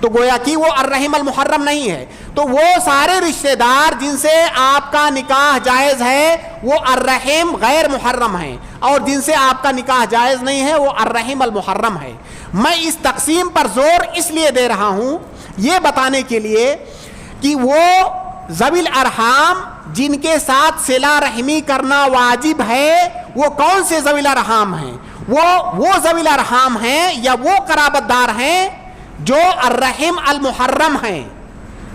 تو گویا کہ وہ الرحم المحرم نہیں ہے. تو وہ سارے رشتہ دار جن سے آپ کا نکاح جائز ہے وہ الرحم غیر محرم ہیں, اور جن سے آپ کا نکاح جائز نہیں ہے وہ الرحم المحرم ہے. میں اس تقسیم پر زور اس لیے دے رہا ہوں, یہ بتانے کے لیے کہ وہ ذوی الارحام جن کے ساتھ صلہ رحمی کرنا واجب ہے وہ کون سے ذوی الارحام ہیں؟ وہ ذوی الارحام ہیں یا وہ قرابت دار ہیں جو الرحم المحرم ہیں,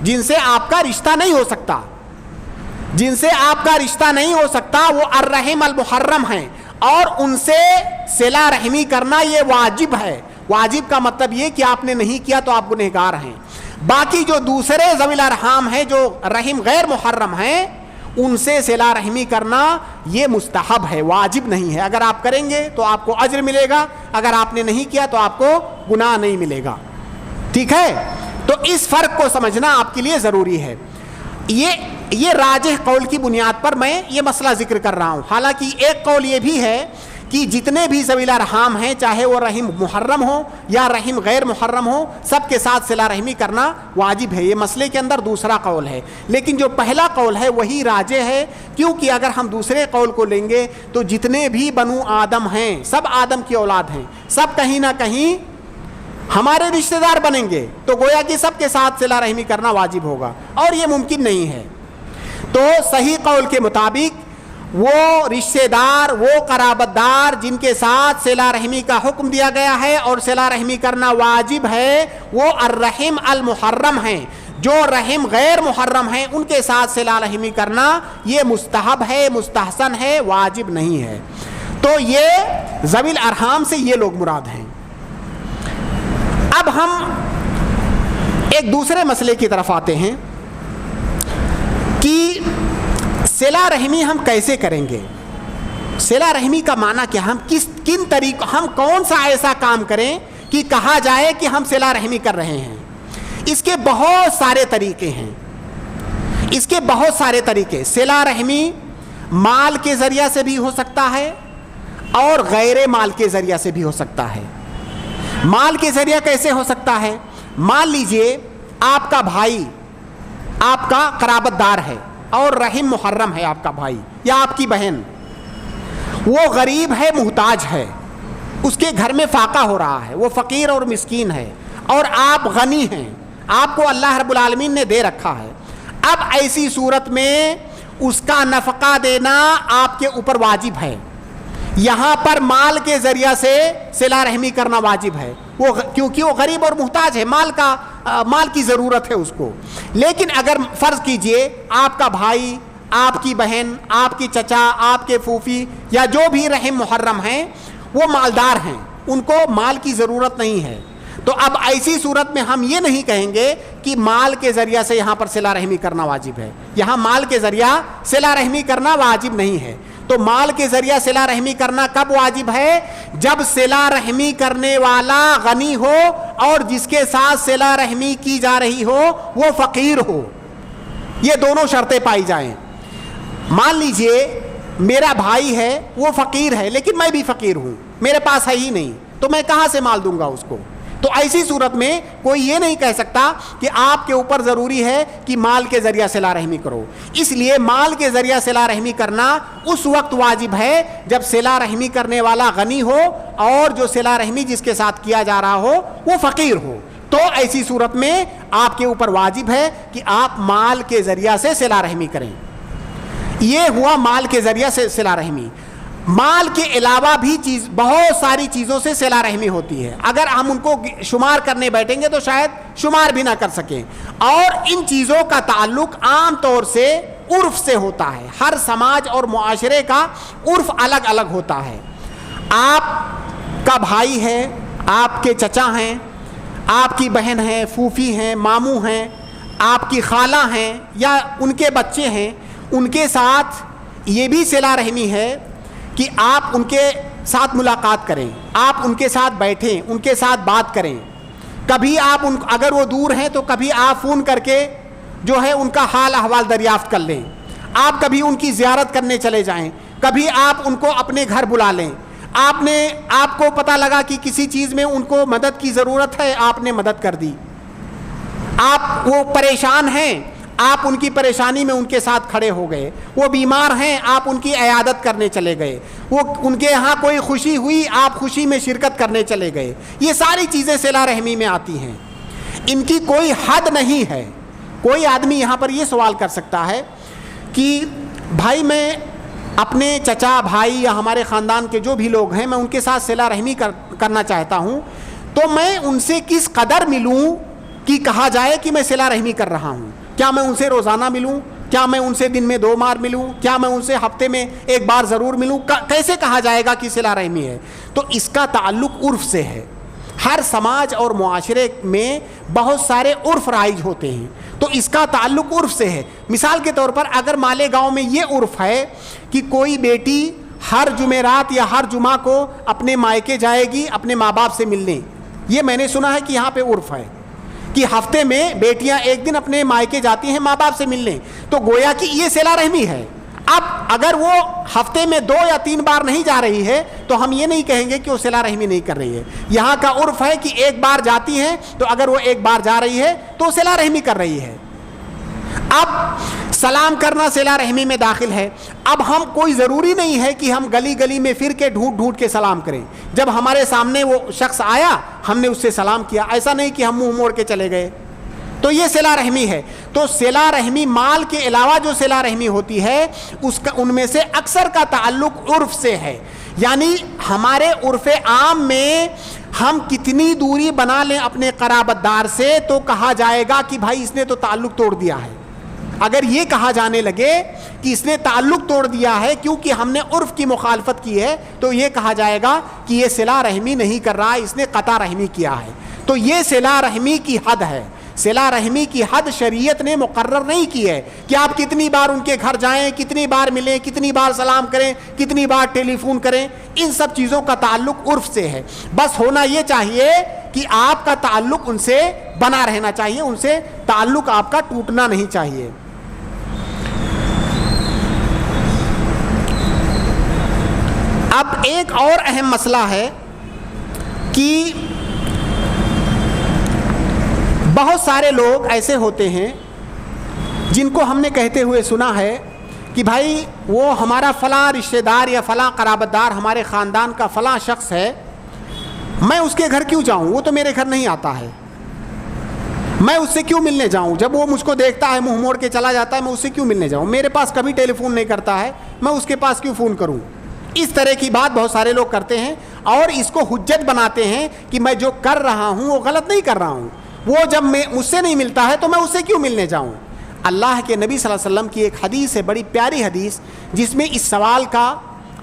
جن سے آپ کا رشتہ نہیں ہو سکتا. جن سے آپ کا رشتہ نہیں ہو سکتا وہ الرحم المحرم ہیں, اور ان سے صلہ رحمی کرنا یہ واجب ہے. واجب کا مطلب یہ کہ آپ نے نہیں کیا تو آپ گنہگار ہیں. باقی جو دوسرے ذوی الارحام ہیں جو رحم غیر محرم ہیں, ان سے صلہ رحمی کرنا یہ مستحب ہے, واجب نہیں ہے. اگر آپ کریں گے تو آپ کو اجر ملے گا, اگر آپ نے نہیں کیا تو آپ کو گناہ نہیں ملے گا. ٹھیک ہے, تو اس فرق کو سمجھنا آپ کے لیے ضروری ہے. یہ راجح قول کی بنیاد پر میں یہ مسئلہ ذکر کر رہا ہوں. حالانکہ ایک قول یہ بھی ہے کہ جتنے بھی ذوی ارحام ہیں، چاہے وہ رحم محرم ہو یا رحم غیر محرم ہو، سب کے ساتھ صلہ رحمی کرنا واجب ہے۔ یہ مسئلے کے اندر دوسرا قول ہے، لیکن جو پہلا قول ہے وہی راجح ہے، کیونکہ اگر ہم دوسرے قول کو لیں گے تو جتنے بھی بنو آدم ہیں، سب آدم کی اولاد ہیں، سب کہیں نہ کہیں ہمارے رشتہ دار بنیں گے، تو گویا کہ سب کے ساتھ صلہ رحمی کرنا واجب ہوگا، اور یہ ممکن نہیں ہے۔ تو صحیح قول کے مطابق وہ رشتہ دار، وہ قرابت دار جن کے ساتھ صلہ رحمی کا حکم دیا گیا ہے اور صلہ رحمی کرنا واجب ہے، وہ الرحم المحرم ہیں۔ جو رحم غیر محرم ہیں ان کے ساتھ صلہ رحمی کرنا یہ مستحب ہے، مستحسن ہے، واجب نہیں ہے۔ تو یہ ذوی الارحام سے یہ لوگ مراد ہیں۔ اب ہم ایک دوسرے مسئلے کی طرف آتے ہیں کہ صلہ رحمی ہم کیسے کریں گے؟ صلہ رحمی کا معنی کیا؟ ہم کن طریقوں، ہم کون سا ایسا کام کریں کہ کہا جائے کہ ہم صلہ رحمی کر رہے ہیں؟ اس کے بہت سارے طریقے ہیں، اس کے بہت سارے طریقے۔ صلہ رحمی مال کے ذریعہ سے بھی ہو سکتا ہے اور غیر مال کے ذریعہ سے بھی ہو سکتا ہے۔ مال کے ذریعہ کیسے ہو سکتا ہے؟ مان لیجئے آپ کا بھائی آپ کا قرابت دار ہے اور رحم محرم ہے آپ کا بھائی یا آپ کی بہن، وہ غریب ہے، محتاج ہے، اس کے گھر میں فاقہ ہو رہا ہے، وہ فقیر اور مسکین ہے، اور آپ غنی ہیں، آپ کو اللہ رب العالمین نے دے رکھا ہے۔ اب ایسی صورت میں اس کا نفقہ دینا آپ کے اوپر واجب ہے۔ یہاں پر مال کے ذریعہ سے صلہ رحمی کرنا واجب ہے، کیونکہ وہ غریب اور محتاج ہے، مال کی ضرورت ہے اس کو۔ لیکن اگر فرض کیجئے آپ کا بھائی، آپ کی بہن، آپ کی چچا، آپ کے پھوپھی یا جو بھی رحم محرم ہیں وہ مالدار ہیں، ان کو مال کی ضرورت نہیں ہے، تو اب ایسی صورت میں ہم یہ نہیں کہیں گے کہ مال کے ذریعہ سے یہاں پر صلہ رحمی کرنا واجب ہے۔ یہاں مال کے ذریعہ صلہ رحمی کرنا واجب نہیں ہے۔ تو مال کے ذریعہ صلہ رحمی کرنا کب واجب ہے؟ جب صلہ رحمی کرنے والا غنی ہو اور جس کے ساتھ صلہ رحمی کی جا رہی ہو وہ فقیر ہو، یہ دونوں شرطیں پائی جائیں۔ مان لیجئے میرا بھائی ہے، وہ فقیر ہے، لیکن میں بھی فقیر ہوں، میرے پاس ہے ہی نہیں، تو میں کہاں سے مال دوں گا اس کو؟ تو ایسی صورت میں کوئی یہ نہیں کہہ سکتا کہ آپ کے اوپر ضروری ہے کہ مال کے ذریعہ صلہ رحمی کرو۔ اس لیے مال کے ذریعہ صلہ رحمی کرنا اس وقت واجب ہے جب صلہ رحمی کرنے والا غنی ہو اور جو صلہ رحمی جس کے ساتھ کیا جا رہا ہو وہ فقیر ہو، تو ایسی صورت میں آپ کے اوپر واجب ہے کہ آپ مال کے ذریعہ سے صلہ رحمی کریں۔ یہ ہوا مال کے ذریعہ سے صلہ رحمی۔ مال کے علاوہ بھی بہت ساری چیزوں سے صلہ رحمی ہوتی ہے، اگر ہم ان کو شمار کرنے بیٹھیں گے تو شاید شمار بھی نہ کر سکیں، اور ان چیزوں کا تعلق عام طور سے عرف سے ہوتا ہے۔ ہر سماج اور معاشرے کا عرف الگ الگ ہوتا ہے۔ آپ کا بھائی ہے، آپ کے چچا ہیں، آپ کی بہن ہیں، پھوپھی ہیں، ماموں ہیں، آپ کی خالہ ہیں یا ان کے بچے ہیں، ان کے ساتھ یہ بھی صلہ رحمی ہے کہ آپ ان کے ساتھ ملاقات کریں، آپ ان کے ساتھ بیٹھیں، ان کے ساتھ بات کریں۔ کبھی آپ اگر وہ دور ہیں تو کبھی آپ فون کر کے جو ہے ان کا حال احوال دریافت کر لیں، آپ کبھی ان کی زیارت کرنے چلے جائیں، کبھی آپ ان کو اپنے گھر بلا لیں۔ آپ کو پتہ لگا کہ کسی چیز میں ان کو مدد کی ضرورت ہے، آپ نے مدد کر دی۔ وہ پریشان ہیں، آپ ان کی پریشانی میں ان کے ساتھ کھڑے ہو گئے۔ وہ بیمار ہیں، آپ ان کی عیادت کرنے چلے گئے۔ وہ ان کے یہاں کوئی خوشی ہوئی، آپ خوشی میں شرکت کرنے چلے گئے۔ یہ ساری چیزیں صلہ رحمی میں آتی ہیں، ان کی کوئی حد نہیں ہے۔ کوئی آدمی یہاں پر یہ سوال کر سکتا ہے کہ بھائی میں اپنے چچا، بھائی یا ہمارے خاندان کے جو بھی لوگ ہیں میں ان کے ساتھ صلہ رحمی کرنا چاہتا ہوں، تو میں ان سے کس قدر ملوں کہ کہا جائے کہ میں صلہ رحمی کر رہا ہوں؟ کیا میں ان سے روزانہ ملوں؟ کیا میں ان سے دن میں 2 بار ملوں؟ کیا میں ان سے ہفتے میں 1 بار ضرور ملوں؟ کیسے کہا جائے گا کہ صلہ رحمی ہے؟ تو اس کا تعلق عرف سے ہے۔ ہر سماج اور معاشرے میں بہت سارے عرف رائج ہوتے ہیں، تو اس کا تعلق عرف سے ہے۔ مثال کے طور پر اگر مالیگاؤں میں یہ عرف ہے کہ کوئی بیٹی ہر جمعرات یا ہر جمعہ کو اپنے مائکے جائے گی اپنے ماں باپ سے ملنے، یہ میں نے سنا ہے کہ یہاں پہ عرف ہے کہ ہفتے میں بیٹیاں 1 دن اپنے مائکے جاتی ہیں ماں باپ سے ملنے، تو گویا کہ یہ صلہ رحمی ہے۔ اب اگر وہ ہفتے میں 2 یا 3 بار نہیں جا رہی ہے تو ہم یہ نہیں کہیں گے کہ وہ صلہ رحمی نہیں کر رہی ہے. یہاں کا عرف ہے کہ ایک بار جاتی ہے تو اگر وہ ایک بار جا رہی ہے تو صلہ رحمی کر رہی ہے. اب سلام کرنا صلہ رحمی میں داخل ہے. اب ہم کوئی ضروری نہیں ہے کہ ہم گلی گلی میں پھر کے ڈھونڈ ڈھونڈ کے سلام کریں. جب ہمارے سامنے وہ شخص آیا ہم نے اس سے سلام کیا, ایسا نہیں کہ ہم منہ موڑ کے چلے گئے, تو یہ صلہ رحمی ہے. تو صلہ رحمی مال کے علاوہ جو صلہ رحمی ہوتی ہے اس کا ان میں سے اکثر کا تعلق عرف سے ہے. یعنی ہمارے عرف عام میں ہم کتنی دوری بنا لیں اپنے قرابت دار سے تو کہا جائے گا کہ بھائی اس نے تو تعلق توڑ دیا ہے. اگر یہ کہا جانے لگے کہ اس نے تعلق توڑ دیا ہے کیونکہ ہم نے عرف کی مخالفت کی ہے تو یہ کہا جائے گا کہ یہ صلہ رحمی نہیں کر رہا ہے, اس نے قطع رحمی کیا ہے. تو یہ صلہ رحمی کی حد ہے. صلہ رحمی کی حد شریعت نے مقرر نہیں کی ہے کہ آپ کتنی بار ان کے گھر جائیں, کتنی بار ملیں, کتنی بار سلام کریں, کتنی بار ٹیلی فون کریں. ان سب چیزوں کا تعلق عرف سے ہے. بس ہونا یہ چاہیے کہ آپ کا تعلق ان سے بنا رہنا چاہیے, ان سے تعلق آپ کا ٹوٹنا نہیں چاہیے. اب ایک اور اہم مسئلہ ہے کہ بہت سارے لوگ ایسے ہوتے ہیں جن کو ہم نے کہتے ہوئے سنا ہے کہ بھائی وہ ہمارا فلاں رشتہ دار یا فلاں قرابت دار ہمارے خاندان کا فلاں شخص ہے, میں اس کے گھر کیوں جاؤں, وہ تو میرے گھر نہیں آتا ہے, میں اس سے کیوں ملنے جاؤں, جب وہ مجھ کو دیکھتا ہے منہ موڑ کے چلا جاتا ہے میں اس سے کیوں ملنے جاؤں, میرے پاس کبھی ٹیلی فون نہیں کرتا ہے, میں اس کے پاس کیوں فون کروں. اس طرح کی بات بہت سارے لوگ کرتے ہیں اور اس کو حجت بناتے ہیں کہ میں جو کر رہا ہوں وہ غلط نہیں کر رہا ہوں, وہ جب مجھ سے نہیں ملتا ہے تو میں اس سے کیوں ملنے جاؤں. اللہ کے نبی صلی اللہ علیہ وسلم کی ایک حدیث ہے, بڑی پیاری حدیث, جس میں اس سوال کا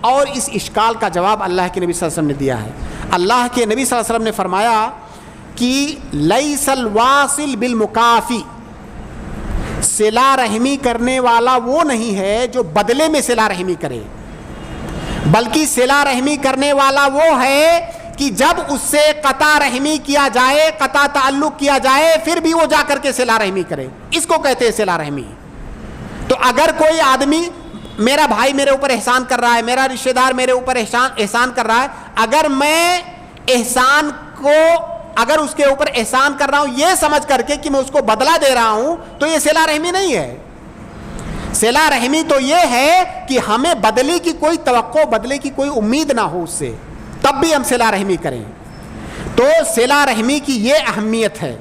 اور اس اشکال کا جواب اللہ کے نبی صلی اللہ علیہ وسلم نے دیا ہے. اللہ کے نبی صلی اللہ علیہ وسلم نے فرمایا کہ لیس الواصل بالمکافی, صلہ رحمی کرنے والا وہ نہیں ہے جو بدلے میں صلہ رحمی کرے, بلکہ صلہ رحمی کرنے والا وہ ہے کہ جب اس سے قطع رحمی کیا جائے, قطع تعلق کیا جائے, پھر بھی وہ جا کر کے صلہ رحمی کرے. اس کو کہتے ہیں صلہ رحمی. تو اگر کوئی آدمی, میرا بھائی میرے اوپر احسان کر رہا ہے, میرا رشتہ دار میرے اوپر احسان کر رہا ہے, اگر میں احسان کو, اگر اس کے اوپر احسان کر رہا ہوں یہ سمجھ کر کے کہ میں اس کو بدلہ دے رہا ہوں, تو یہ صلہ رحمی نہیں ہے. صلہ رحمی تو یہ ہے کہ ہمیں بدلے کی کوئی توقع, بدلے کی کوئی امید نہ ہو اس سے, تب بھی ہم صلہ رحمی کریں. تو صلہ رحمی کی یہ اہمیت ہے.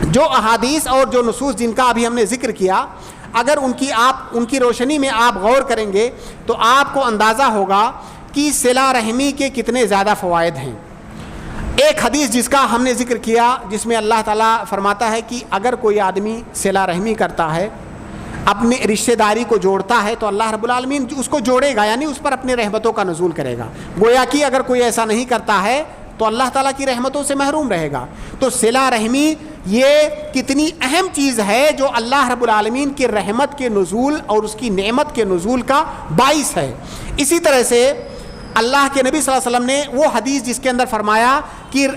جو احادیث اور جو نصوص جن کا ابھی ہم نے ذکر کیا, اگر ان کی روشنی میں آپ غور کریں گے تو آپ کو اندازہ ہوگا کہ صلہ رحمی کے کتنے زیادہ فوائد ہیں. ایک حدیث جس کا ہم نے ذکر کیا, جس میں اللہ تعالیٰ فرماتا ہے کہ اگر کوئی آدمی صلہ رحمی کرتا ہے, اپنی رشتہ داری کو جوڑتا ہے, تو اللہ رب العالمین اس کو جوڑے گا, یعنی اس پر اپنے رحمتوں کا نزول کرے گا. گویا کہ اگر کوئی ایسا نہیں کرتا ہے تو اللہ تعالیٰ کی رحمتوں سے محروم رہے گا. تو صلہ رحمی یہ کتنی اہم چیز ہے جو اللہ رب العالمین کی رحمت کے نزول اور اس کی نعمت کے نزول کا باعث ہے. اسی طرح سے اللہ کے نبی صلی اللہ علیہ وسلم نے وہ حدیث جس کے اندر فرمایا کہ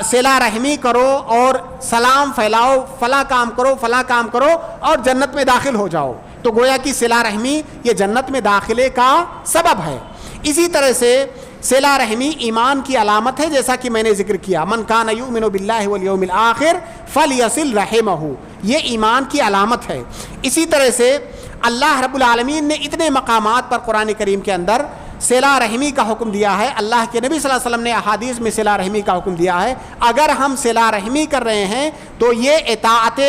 صلہ رحمی کرو اور سلام پھیلاؤ, فلاں کام کرو, فلاں کام کرو اور جنت میں داخل ہو جاؤ, تو گویا کہ صلہ رحمی یہ جنت میں داخلے کا سبب ہے. اسی طرح سے صلہ رحمی ایمان کی علامت ہے, جیسا کہ میں نے ذکر کیا, من کان یؤمن باللہ والیوم الآخر فلیصل رحمہ, یہ ایمان کی علامت ہے. اسی طرح سے اللہ رب العالمین نے اتنے مقامات پر قرآن کریم کے اندر صلہ رحمی کا حکم دیا ہے. اللہ کے نبی صلی اللہ علیہ وسلم نے احادیث میں صلہ رحمی کا حکم دیا ہے. اگر ہم صلہ رحمی کر رہے ہیں تو یہ اطاعت,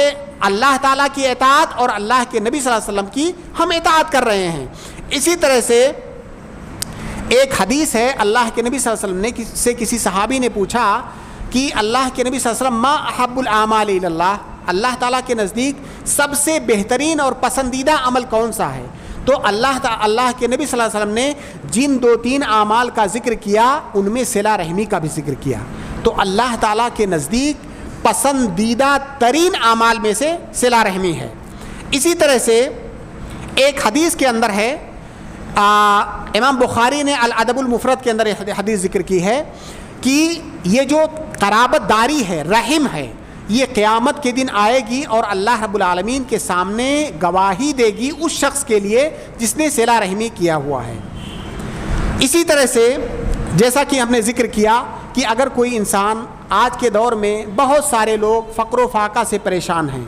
اللہ تعالیٰ کی اطاعت اور اللہ کے نبی صلی اللہ علیہ وسلم کی ہم اطاعت کر رہے ہیں. اسی طرح سے ایک حدیث ہے, اللہ کے نبی صلی اللہ علیہ وسلم نے سے کسی صحابی نے پوچھا کہ اللہ کے نبی صلی اللہ علیہ وسلم ما احب الاعمال الی اللہ, اللہ تعالیٰ کے نزدیک سب سے بہترین اور پسندیدہ عمل کون سا ہے؟ تو اللہ کے نبی صلی اللہ علیہ وسلم نے جن 2-3 اعمال کا ذکر کیا ان میں صلہ رحمی کا بھی ذکر کیا. تو اللہ تعالیٰ کے نزدیک پسندیدہ ترین اعمال میں سے صلہ رحمی ہے. اسی طرح سے ایک حدیث کے اندر ہے, امام بخاری نے الادب المفرد کے اندر حدیث ذکر کی ہے کہ یہ جو قرابت داری ہے, رحم ہے, یہ قیامت کے دن آئے گی اور اللہ رب العالمین کے سامنے گواہی دے گی اس شخص کے لیے جس نے صلہ رحمی کیا ہوا ہے۔ اسی طرح سے جیسا کہ ہم نے ذکر کیا کہ اگر کوئی انسان، آج کے دور میں بہت سارے لوگ فقر و فاقہ سے پریشان ہیں،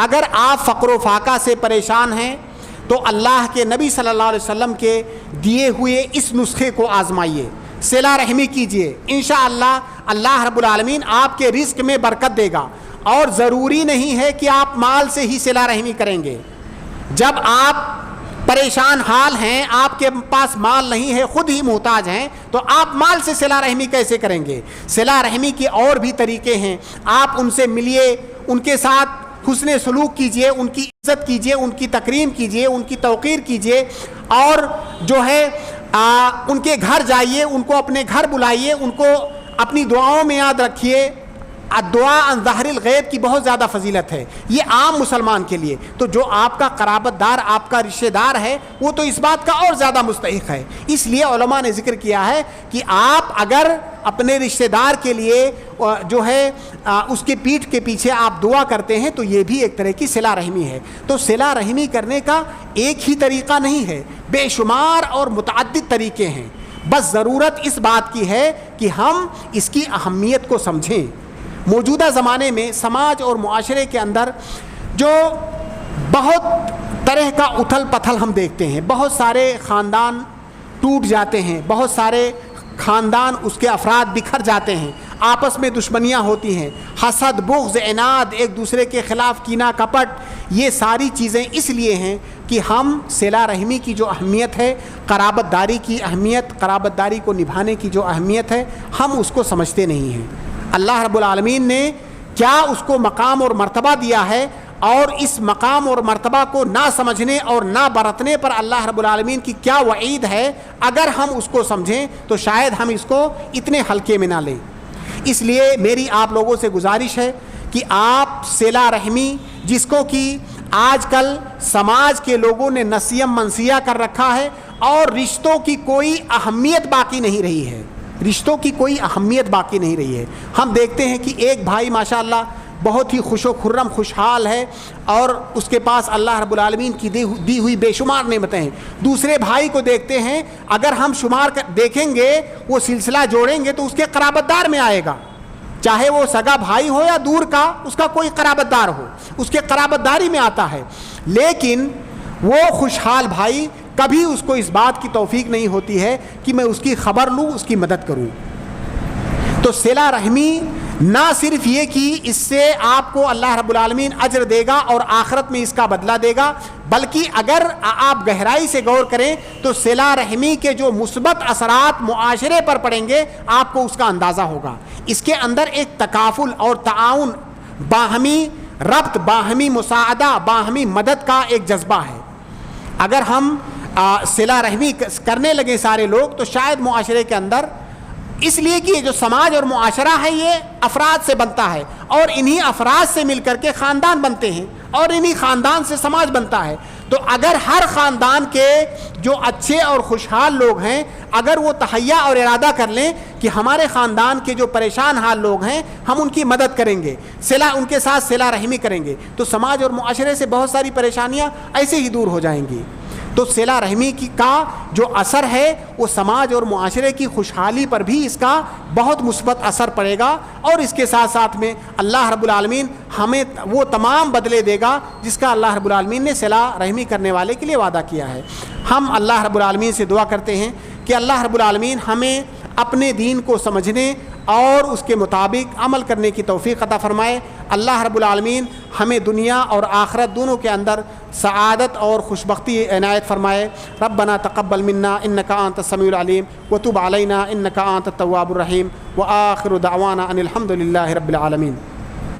اگر آپ فقر و فاقہ سے پریشان ہیں تو اللہ کے نبی صلی اللہ علیہ وسلم کے دیے ہوئے اس نسخے کو آزمائیے، صلہ رحمی کیجئے، انشاءاللہ اللہ رب العالمین آپ کے رزق میں برکت دے گا۔ اور ضروری نہیں ہے کہ آپ مال سے ہی صلہ رحمی کریں گے۔ جب آپ پریشان حال ہیں، آپ کے پاس مال نہیں ہے، خود ہی محتاج ہیں، تو آپ مال سے صلہ رحمی کیسے کریں گے؟ صلہ رحمی کے اور بھی طریقے ہیں، آپ ان سے ملیے، ان کے ساتھ حسن سلوک کیجئے، ان کی عزت کیجئے، ان کی تکریم کیجئے، ان کی توقیر کیجئے، اور جو ہے ان کے گھر جائیے، ان کو اپنے گھر بلائیے، ان کو اپنی دعاؤں میں یاد رکھیے۔ دعا عن ظہر الغیب کی بہت زیادہ فضیلت ہے، یہ عام مسلمان کے لیے۔ تو جو آپ کا قرابت دار، آپ کا رشتہ دار ہے، وہ تو اس بات کا اور زیادہ مستحق ہے۔ اس لیے علماء نے ذکر کیا ہے کہ آپ اگر اپنے رشتہ دار کے لیے جو ہے اس کے پیٹھ کے پیچھے آپ دعا کرتے ہیں تو یہ بھی ایک طرح کی صلہ رحمی ہے۔ تو صلہ رحمی کرنے کا ایک ہی طریقہ نہیں ہے، بے شمار اور متعدد طریقے ہیں، بس ضرورت اس بات کی ہے کہ ہم اس کی اہمیت کو سمجھیں۔ موجودہ زمانے میں سماج اور معاشرے کے اندر جو بہت طرح کا اتھل پتھل ہم دیکھتے ہیں، بہت سارے خاندان ٹوٹ جاتے ہیں، بہت سارے خاندان اس کے افراد بکھر جاتے ہیں، آپس میں دشمنیاں ہوتی ہیں، حسد، بغض، عناد، ایک دوسرے کے خلاف کینہ کپٹ، یہ ساری چیزیں اس لیے ہیں کہ ہم صلہ رحمی کی جو اہمیت ہے، قرابت داری کی اہمیت، قرابت داری کو نبھانے کی جو اہمیت ہے، ہم اس کو سمجھتے نہیں ہیں۔ اللہ رب العالمین نے کیا اس کو مقام اور مرتبہ دیا ہے، اور اس مقام اور مرتبہ کو نہ سمجھنے اور نہ برتنے پر اللہ رب العالمین کی کیا وعید ہے، اگر ہم اس کو سمجھیں تو شاید ہم اس کو اتنے ہلکے میں نہ لیں۔ اس لیے میری آپ لوگوں سے گزارش ہے کہ آپ صلہ رحمی، جس کو کہ آج کل سماج کے لوگوں نے نسیم منسیہ کر رکھا ہے، اور رشتوں کی کوئی اہمیت باقی نہیں رہی ہے، رشتوں کی کوئی اہمیت باقی نہیں رہی ہے۔ ہم دیکھتے ہیں کہ ایک بھائی ماشاءاللہ بہت ہی خوش و خرم خوشحال ہے، اور اس کے پاس اللہ رب العالمین کی دی ہوئی بے شمار نعمتیں ہیں۔ دوسرے بھائی کو دیکھتے ہیں، اگر ہم دیکھیں گے، وہ سلسلہ جوڑیں گے تو اس کے قرابت دار میں آئے گا، چاہے وہ سگا بھائی ہو یا دور کا، اس کا کوئی قرابت دار ہو، اس کے قرابت داری میں آتا ہے۔ لیکن وہ خوشحال بھائی کبھی اس کو اس بات کی توفیق نہیں ہوتی ہے کہ میں اس کی خبر لوں، اس کی مدد کروں۔ تو صلہ رحمی نہ صرف یہ کہ اس سے آپ کو اللہ رب العالمین اجر دے گا اور آخرت میں اس کا بدلہ دے گا، بلکہ اگر آپ گہرائی سے غور کریں تو صلہ رحمی کے جو مثبت اثرات معاشرے پر پڑیں گے، آپ کو اس کا اندازہ ہوگا۔ اس کے اندر ایک تکافل اور تعاون، باہمی ربط، باہمی مساعدہ، باہمی مدد کا ایک جذبہ ہے۔ اگر ہم صلہ رحمی کرنے لگے سارے لوگ تو شاید معاشرے کے اندر، اس لیے کہ جو سماج اور معاشرہ ہے یہ افراد سے بنتا ہے، اور انہی افراد سے مل کر کے خاندان بنتے ہیں، اور انہی خاندان سے سماج بنتا ہے۔ تو اگر ہر خاندان کے جو اچھے اور خوشحال لوگ ہیں، اگر وہ تہیہ اور ارادہ کر لیں کہ ہمارے خاندان کے جو پریشان حال لوگ ہیں، ہم ان کی مدد کریں گے، ان کے ساتھ صلہ رحمی کریں گے، تو سماج اور معاشرے سے بہت ساری پریشانیاں ایسے ہی دور ہو جائیں گی۔ تو صلہ رحمی کا جو اثر ہے وہ سماج اور معاشرے کی خوشحالی پر بھی اس کا بہت مثبت اثر پڑے گا، اور اس کے ساتھ ساتھ میں اللہ رب العالمین ہمیں وہ تمام بدلے دے گا جس کا اللہ رب العالمین نے صلہ رحمی کرنے والے کے لیے وعدہ کیا ہے۔ ہم اللہ رب العالمین سے دعا کرتے ہیں کہ اللہ رب العالمین ہمیں اپنے دین کو سمجھنے اور اس کے مطابق عمل کرنے کی توفیق عطا فرمائے۔ اللہ رب العالمین ہمیں دنیا اور آخرت دونوں کے اندر سعادت اور خوشبختی عنایت فرمائے۔ ربنا تقبل منا انک انت السمیع العلیم وتب علینا انک انت التواب الرحیم، وآخر دعوانا ان الحمد للہ رب العالمین۔